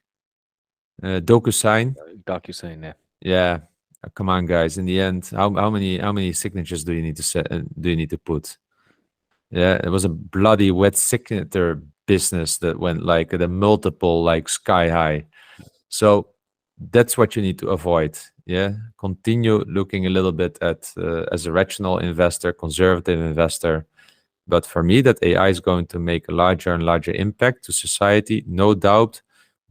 DocuSign. DocuSign, yeah. Yeah. Come on, guys. In the end, how many signatures do you need to set? Do you need to put? Yeah, it was a bloody wet signature business that went like at a multiple, like sky high. So that's what you need to avoid. Yeah, continue looking a little bit at as a rational investor, conservative investor. But for me, that AI is going to make a larger and larger impact to society, no doubt.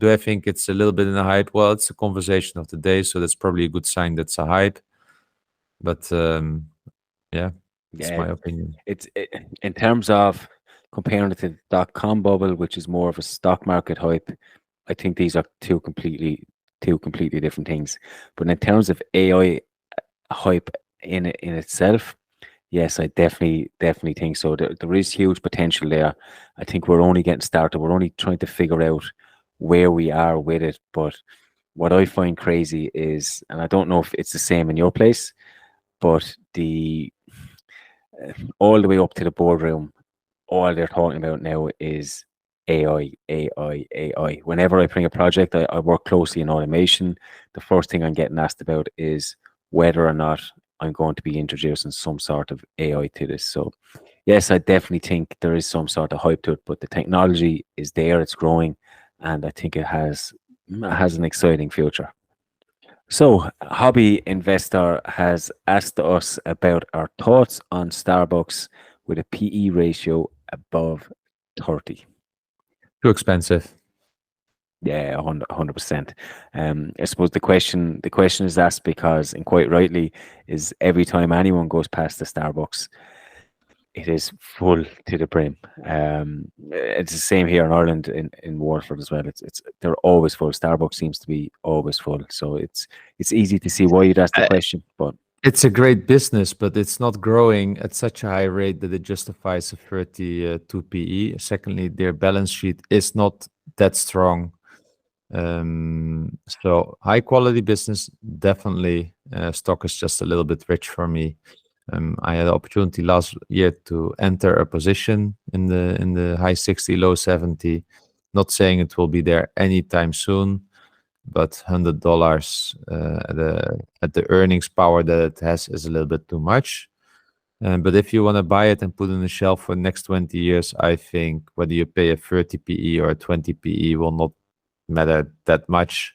Do I think it's a little bit in a hype? Well, it's a conversation of the day, so that's probably a good sign that's a hype. But yeah, it's my opinion. In terms of comparing it to the dot-com bubble, which is more of a stock market hype, I think these are two completely different things. But in terms of AI hype in itself, yes, I definitely think so. There is huge potential there. I think we're only getting started. We're only trying to figure out where we are with it. But what I find crazy is, and I don't know if it's the same in your place, but all the way up to the boardroom, all they're talking about now is AI, AI, AI. Whenever I bring a project, I work closely in automation. The first thing I'm getting asked about is whether or not I'm going to be introducing some sort of AI to this. So yes, I definitely think there is some sort of hype to it, but the technology is there, it's growing, and I think it has an exciting future. So, Hobby Investor has asked us about our thoughts on Starbucks with a PE ratio above 30. Too expensive. Yeah, 100%. I suppose the question is asked because, and quite rightly, is every time anyone goes past the Starbucks, it is full to the brim. It's the same here in Ireland, in Waterford as well. It's they're always full. Starbucks seems to be always full, so it's easy to see why you'd ask the Uh, question. But It's a great business, but it's not growing at such a high rate that it justifies a 32 PE. Secondly, their balance sheet is not that strong. So high quality business, definitely. Stock is just a little bit rich for me. I had the opportunity last year to enter a position in the high 60, low 70. Not saying it will be there anytime soon, but $100 at the earnings power that it has is a little bit too much. But if you want to buy it and put it on the shelf for the next 20 years, I think whether you pay a 30 PE or a 20 PE will not matter that much.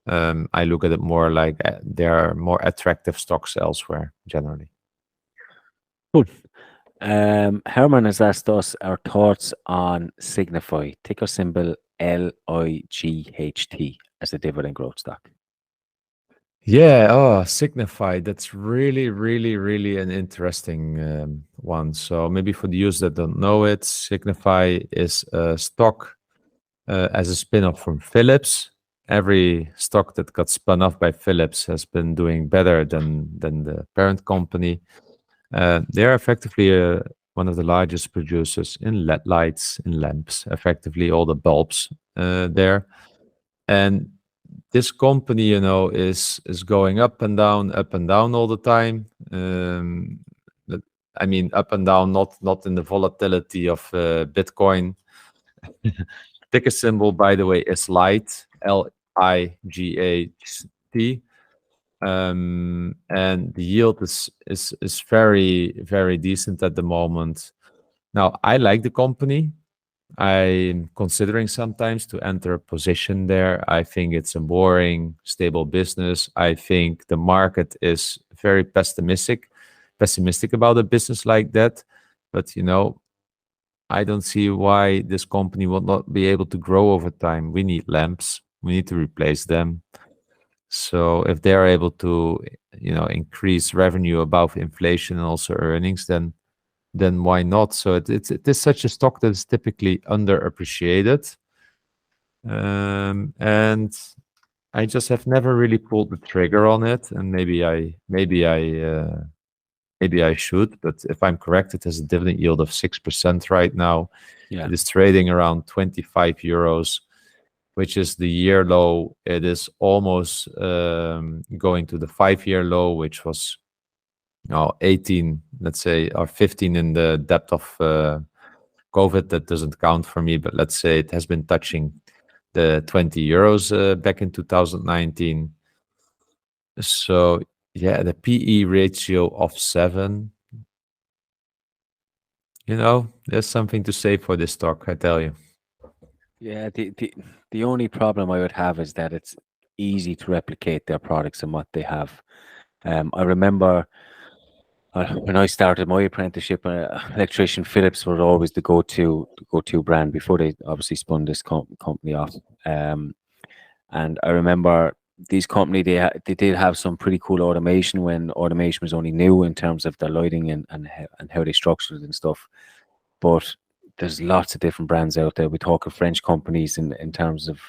I look at it more like there are more attractive stocks elsewhere generally. cool. Herman has asked us our thoughts on Signify, ticker symbol LIGHT, as a dividend growth stock. Yeah, oh, Signify. That's really, really, really an interesting one. So maybe for the users that don't know it, Signify is a stock as a spin-off from Philips. Every stock that got spun off by Philips has been doing better than the parent company. They are effectively one of the largest producers in LED lights, in lamps, effectively all the bulbs there. And this company, is going up and down all the time. I mean, up and down, not in the volatility of Bitcoin. Ticker symbol, by the way, is LIGHT, LIGHT. And the yield is very, very decent at the moment. Now, I like the company. I'm considering sometimes to enter a position there. I think it's a boring, stable business. I think the market is very pessimistic about a business like that. But I don't see why this company will not be able to grow over time. We need lamps. We need to replace them. So if they're able to, increase revenue above inflation and also earnings, then why not? So it is such a stock that is typically underappreciated, and I just have never really pulled the trigger on it. And maybe I should, but if I'm correct, it has a dividend yield of 6% right now. Yeah. It is trading around 25 euros, which is the year low. It is almost going to the 5-year low, which was 18, let's say, or 15 in the depth of COVID. That doesn't count for me, but let's say it has been touching the 20 euros back in 2019. So yeah, the PE ratio of 7. There's something to say for this stock, I tell you. Yeah, the only problem I would have is that it's easy to replicate their products and what they have. I remember when I started my apprenticeship, electrician, Philips were always the go-to brand before they obviously spun this company off. And I remember these company they did have some pretty cool automation when automation was only new in terms of their lighting and how they structured it and stuff. But there's lots of different brands out there. We talk of French companies in terms of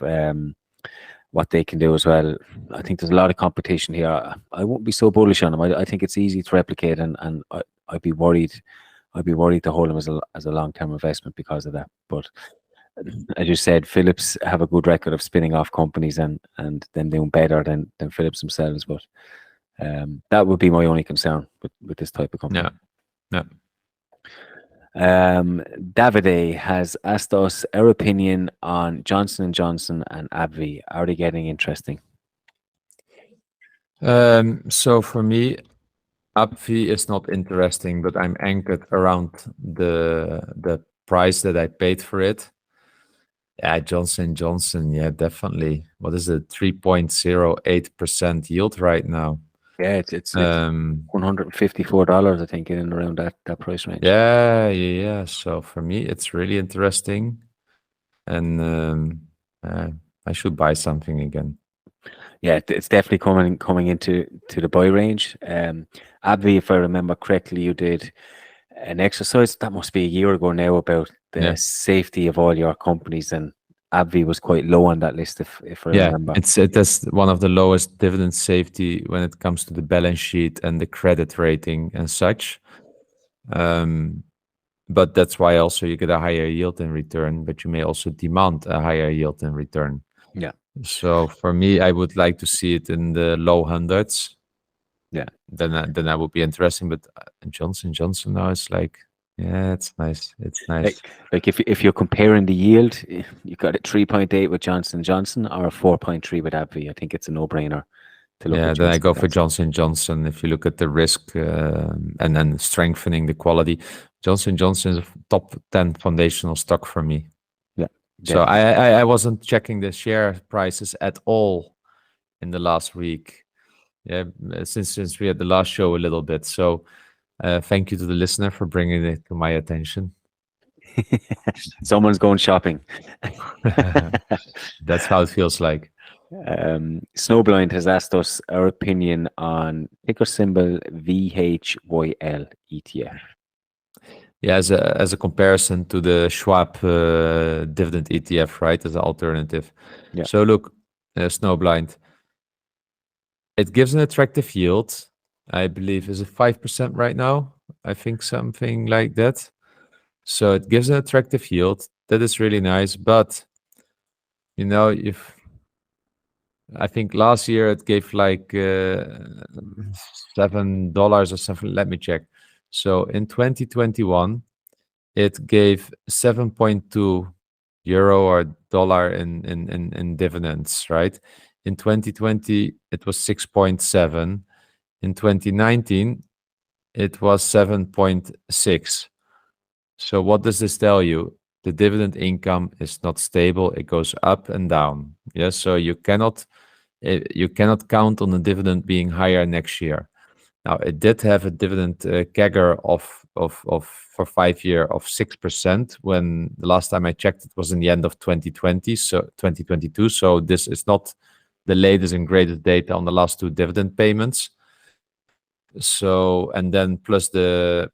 what they can do as well. I think there's a lot of competition here. I won't be so bullish on them. I think it's easy to replicate, and I'd be worried. I'd be worried to hold them as a long-term investment because of that. But as you said, Philips have a good record of spinning off companies and then doing better than Philips themselves. But that would be my only concern with this type of company. Yeah. Davide has asked us our opinion on Johnson & Johnson and AbbVie. Are they getting interesting? So for me, AbbVie is not interesting, but I'm anchored around the price that I paid for it. Yeah, Johnson & Johnson, yeah, definitely. What is it? 3.08% yield right now. Yeah, it's $154, I think, in and around that price range. Yeah. So for me, it's really interesting, and I should buy something again. Yeah, it's definitely coming into the buy range. AbbVie, if I remember correctly, you did an exercise that must be a year ago now about the Yeah. safety of all your companies, and AbbVie was quite low on that list, if I Yeah, remember. it has one of the lowest dividend safety when it comes to the balance sheet and the credit rating and such. But that's why also you get a higher yield in return, but you may also demand a higher yield in return. Yeah. So for me, I would like to see it in the low hundreds. Yeah. Then I would be interesting. But Johnson now is like, yeah, it's nice. It's nice. Like if you're comparing the yield, you got a 3.8 with Johnson & Johnson or a 4.3 with AbbVie. I think it's a no-brainer to look Yeah, at then I Johnson go & for Johnson. Johnson. If you look at the risk and then strengthening the quality, Johnson is a top 10 foundational stock for me. Yeah, So definitely. I wasn't checking the share prices at all in the last week. Yeah, since we had the last show a little bit. So thank you to the listener for bringing it to my attention. Someone's going shopping. That's how it feels like. Snowblind has asked us our opinion on ticker symbol VHYL ETF. Yeah, as a comparison to the Schwab dividend ETF, right, as an alternative. Yeah. So look, Snowblind, it gives an attractive yield. I believe is it 5% right now. I think something like that. So it gives an attractive yield. That is really nice. But if I think last year it gave like $7 or something. Let me check. So in 2021, it gave 7.2 euro or dollar in dividends, right? In 2020, it was 6.7. In 2019, it was 7.6. So what does this tell you? The dividend income is not stable. It goes up and down. Yes, so you cannot count on the dividend being higher next year. Now, it did have a dividend CAGR for 5 years of 6%. When the last time I checked, it was in the end of 2020, so 2022. So this is not the latest and greatest data on the last two dividend payments. So, and then plus the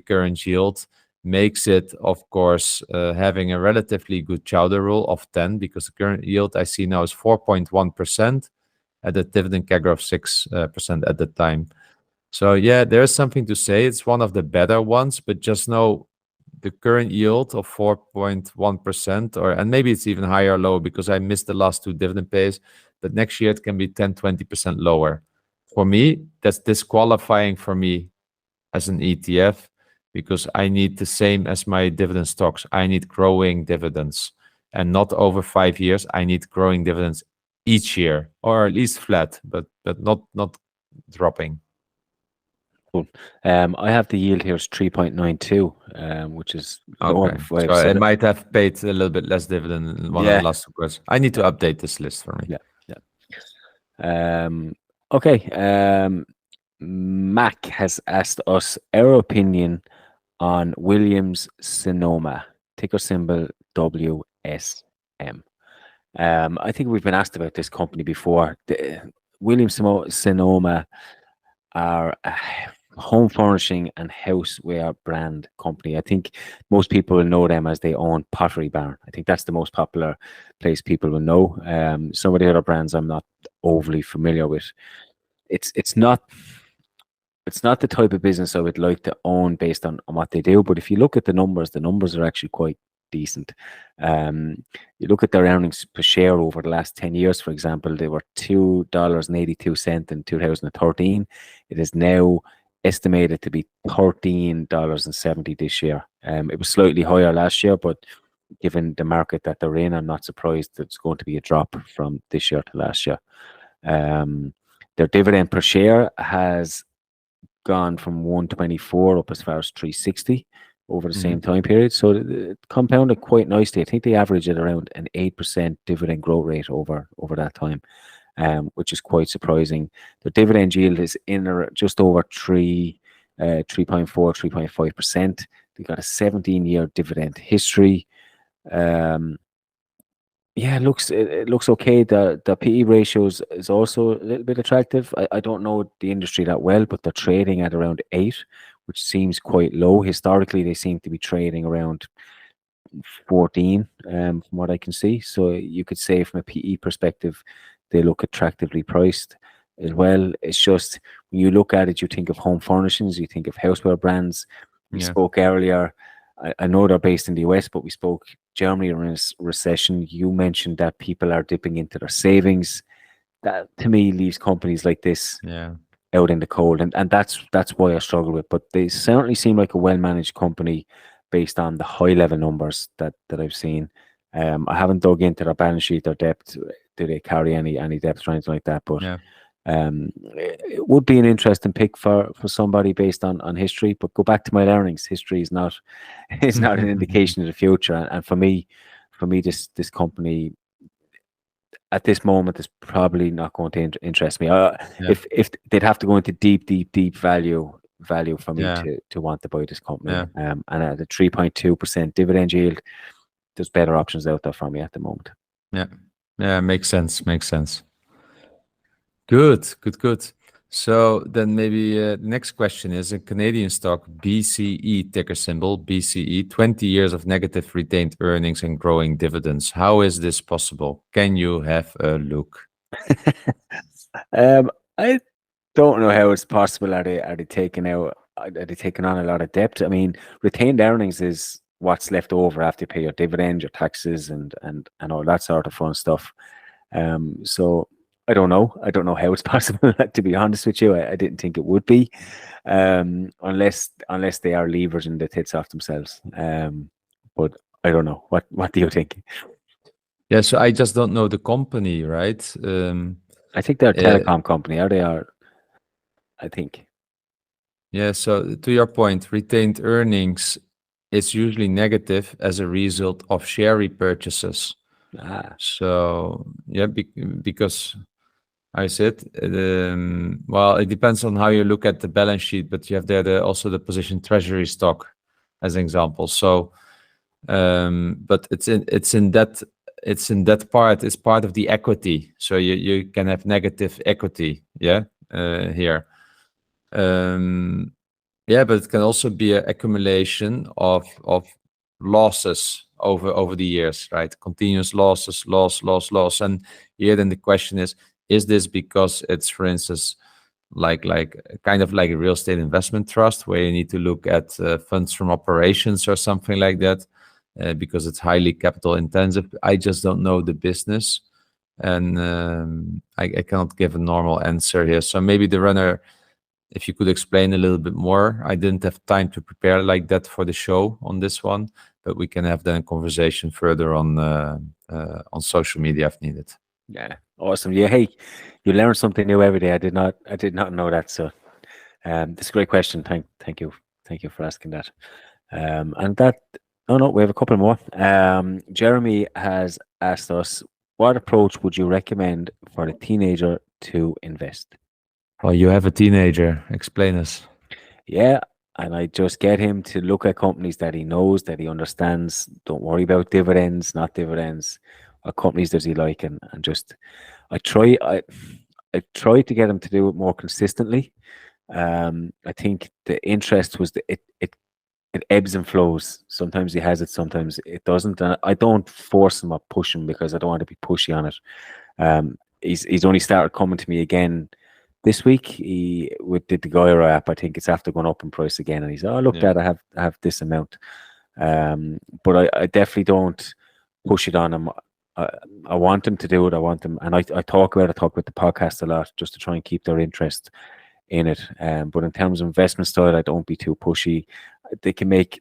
current yield makes it, of course, having a relatively good Chowder rule of 10, because the current yield I see now is 4.1% at a dividend CAGR of 6% at the time. So yeah, there's something to say. It's one of the better ones, but just know the current yield of 4.1%, and maybe it's even higher or lower because I missed the last two dividend pays, but next year it can be 10-20% lower. For me, that's disqualifying for me as an ETF because I need the same as my dividend stocks. I need growing dividends, and not over 5 years. I need growing dividends each year, or at least flat, but not dropping. Cool. I have the yield here is 3.92, which is lower than Okay, 5. so I might have paid a little bit less dividend in one of the last two quarters. I need to update this list for me. Yeah. Okay. Mac has asked us our opinion on Williams Sonoma, ticker symbol WSM. I think we've been asked about this company before. Williams Sonoma are a home furnishing and houseware brand company. I think most people will know them as they own Pottery Barn. I think that's the most popular place people will know. Some of the other brands I'm not overly familiar with. It's not the type of business I would like to own based on what they do. But if you look at the numbers are actually quite decent. You look at their earnings per share over the last 10 years, for example, they were $2.82 in 2013. It is now estimated to be $13.70 this year. It was slightly higher last year, but given the market that they're in, I'm not surprised that it's going to be a drop from this year to last year. Their dividend per share has gone from 124 up as far as 360 over the same time period. So it compounded quite nicely. I think they average at around an 8% dividend growth rate over that time, which is quite surprising. The dividend yield is in just over 3.4, 3.5%. They got a 17-year dividend history. Yeah, it looks okay. The PE ratios is also a little bit attractive. I don't know the industry that well, but they're trading at around 8, which seems quite low. Historically, they seem to be trading around 14, from what I can see. So you could say from a PE perspective, they look attractively priced as well. It's just when you look at it, you think of home furnishings, you think of houseware brands. We spoke earlier. I know they're based in the US, but we spoke Germany are in a recession. You mentioned that people are dipping into their savings. That to me leaves companies like this out in the cold, and that's why I struggle with. But they certainly seem like a well-managed company based on the high-level numbers that I've seen. I haven't dug into their balance sheet or debt. Do they carry any debt or anything like that? But it would be an interesting pick for somebody based on history. But go back to my learnings. History is not an indication of the future. And for me, this company at this moment is probably not going to interest me. If they'd have to go into deep value for me to want to buy this company. And at a 3.2% dividend yield, there's better options out there for me at the moment. Makes sense. Good. So then maybe the next question is a Canadian stock, BCE, ticker symbol BCE, 20 years of negative retained earnings and growing dividends. How is this possible? Can you have a look? I don't know how it's possible. Are they taking on a lot of debt? I mean, retained earnings is what's left over after you pay your dividend, your taxes, and all that sort of fun stuff. So I don't know how it's possible. To be honest with you, I didn't think it would be, unless they are leveraging the tits off themselves. But I don't know. What do you think? Yeah, so I just don't know the company, right? I think they're a telecom company. I think. Yeah. So to your point, retained earnings is usually negative as a result of share repurchases. So yeah, because I said, well, it depends on how you look at the balance sheet, but you have there also the position treasury stock as an example. So, but it's in that part. It's part of the equity. So you can have negative equity. Here. But it can also be an accumulation of losses over the years, right? Continuous losses, loss. And here then the question is this because it's, for instance, like kind of like a real estate investment trust where you need to look at funds from operations or something like that, because it's highly capital intensive? I just don't know the business, and I cannot give a normal answer here. So maybe the runner, if you could explain a little bit more. I didn't have time to prepare like that for the show on this one, but we can have then a conversation further on social media if needed. Yeah, awesome. Yeah, hey, you learn something new every day. I did not know that. So, that's a great question. Thank you for asking that. And that. No, we have a couple more. Jeremy has asked us, what approach would you recommend for a teenager to invest? Well, you have a teenager. Explain us. Yeah, and I just get him to look at companies that he knows, that he understands. Don't worry about dividends, not dividends. What companies does he like? And just, I try to get him to do it more consistently. I think the interest was it ebbs and flows. Sometimes he has it, sometimes it doesn't. And I don't force him or push him because I don't want to be pushy on it. He's only started coming to me again this week. He did the Gyro app. I think it's after going up in price again, and he's look, Dad, I have this amount. But I definitely don't push it on him. I want him to do it. I want them, and I talk about the podcast a lot just to try and keep their interest in it. But in terms of investment style, I don't be too pushy. They can make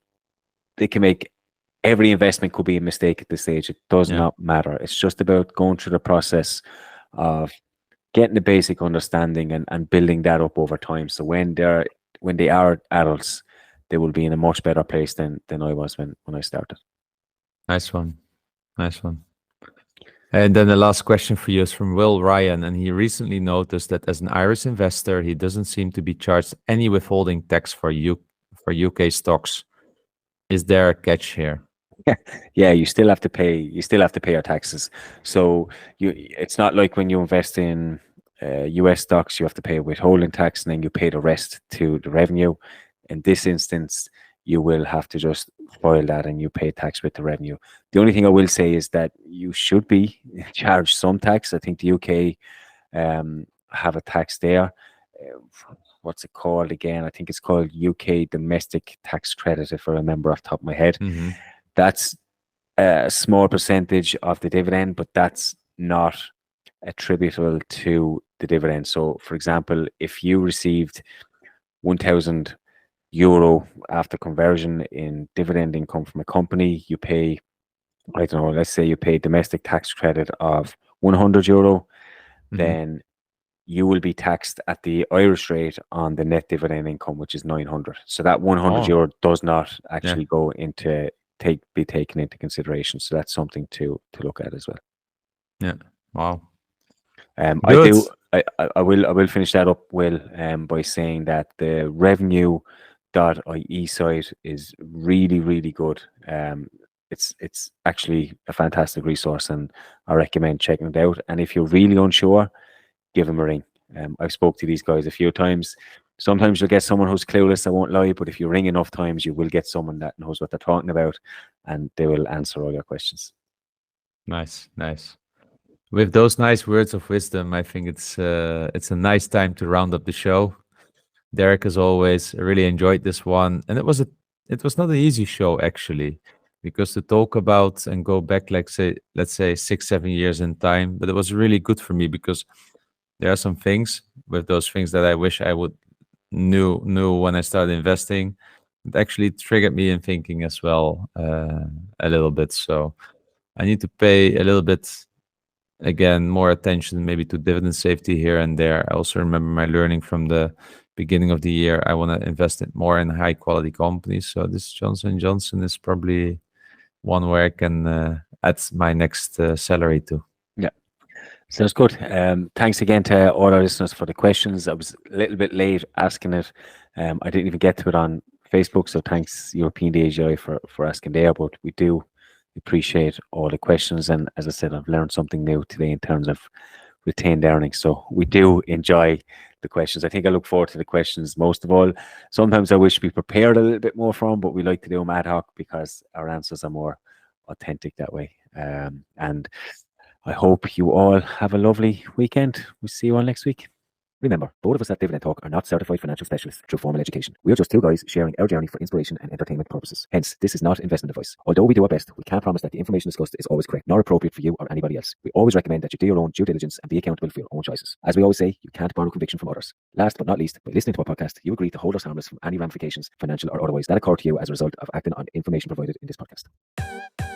every investment could be a mistake at this stage. It does not matter. It's just about going through the process of getting the basic understanding and building that up over time. So when they are adults, they will be in a much better place than I was when I started. Nice one. And then the last question for you is from Will Ryan, and he recently noticed that as an Irish investor, he doesn't seem to be charged any withholding tax for UK stocks. Is there a catch here? Yeah, you still have to pay your taxes. So it's not like when you invest in US stocks, you have to pay a withholding tax and then you pay the rest to the revenue. In this instance, you will have to just file that and you pay tax with the revenue. The only thing I will say is that you should be charged some tax. I think the UK have a tax there. What's it called again? I think it's called UK Domestic Tax Credit, if I remember off the top of my head. Mm-hmm. That's a small percentage of the dividend, but that's not attributable to the dividend. So, for example, if you received €1,000 after conversion in dividend income from a company, you pay, I don't know, let's say you pay domestic tax credit of €100, then you will be taxed at the Irish rate on the net dividend income, which is 900. So that €100 does not actually go into be taken into consideration. So that's something to look at as well. Yeah. Wow. I will finish that up, Will, by saying that the revenue.ie site is really, really good. It's actually a fantastic resource, and I recommend checking it out. And if you're really unsure, give them a ring. I've spoke to these guys a few times. Sometimes you'll get someone who's clueless, I won't lie, but if you ring enough times, you will get someone that knows what they're talking about, and they will answer all your questions. Nice. With those nice words of wisdom, I think it's a nice time to round up the show. Derek, as always, I really enjoyed this one, and it was not an easy show actually, because to talk about and go back, let's say 6-7 years in time, but it was really good for me because there are some things with those things that I wish I would knew when I started investing. It actually triggered me in thinking as well a little bit. So I need to pay a little bit again more attention maybe to dividend safety here and there. I also remember my learning from the beginning of the year. I want to invest it more in high quality companies. So this Johnson & Johnson is probably one where I can add my next salary to. Yeah. Sounds good. Thanks again to all our listeners for the questions. I was a little bit late asking it. I didn't even get to it on Facebook, so thanks European EDGI for asking there, but we do appreciate all the questions. And as I said, I've learned something new today in terms of retained earnings. So we do enjoy the questions. I think I look forward to the questions most of all. Sometimes I wish we prepared a little bit more from, but we like to do them ad hoc because our answers are more authentic that way. And I hope you all have a lovely weekend. We'll see you all next week. Remember, both of us at Dividend Talk are not certified financial specialists through formal education. We are just two guys sharing our journey for inspiration and entertainment purposes. Hence, this is not investment advice. Although we do our best, we can't promise that the information discussed is always correct, nor appropriate for you or anybody else. We always recommend that you do your own due diligence and be accountable for your own choices. As we always say, you can't borrow conviction from others. Last but not least, by listening to our podcast, you agree to hold us harmless from any ramifications, financial or otherwise, that occur to you as a result of acting on information provided in this podcast.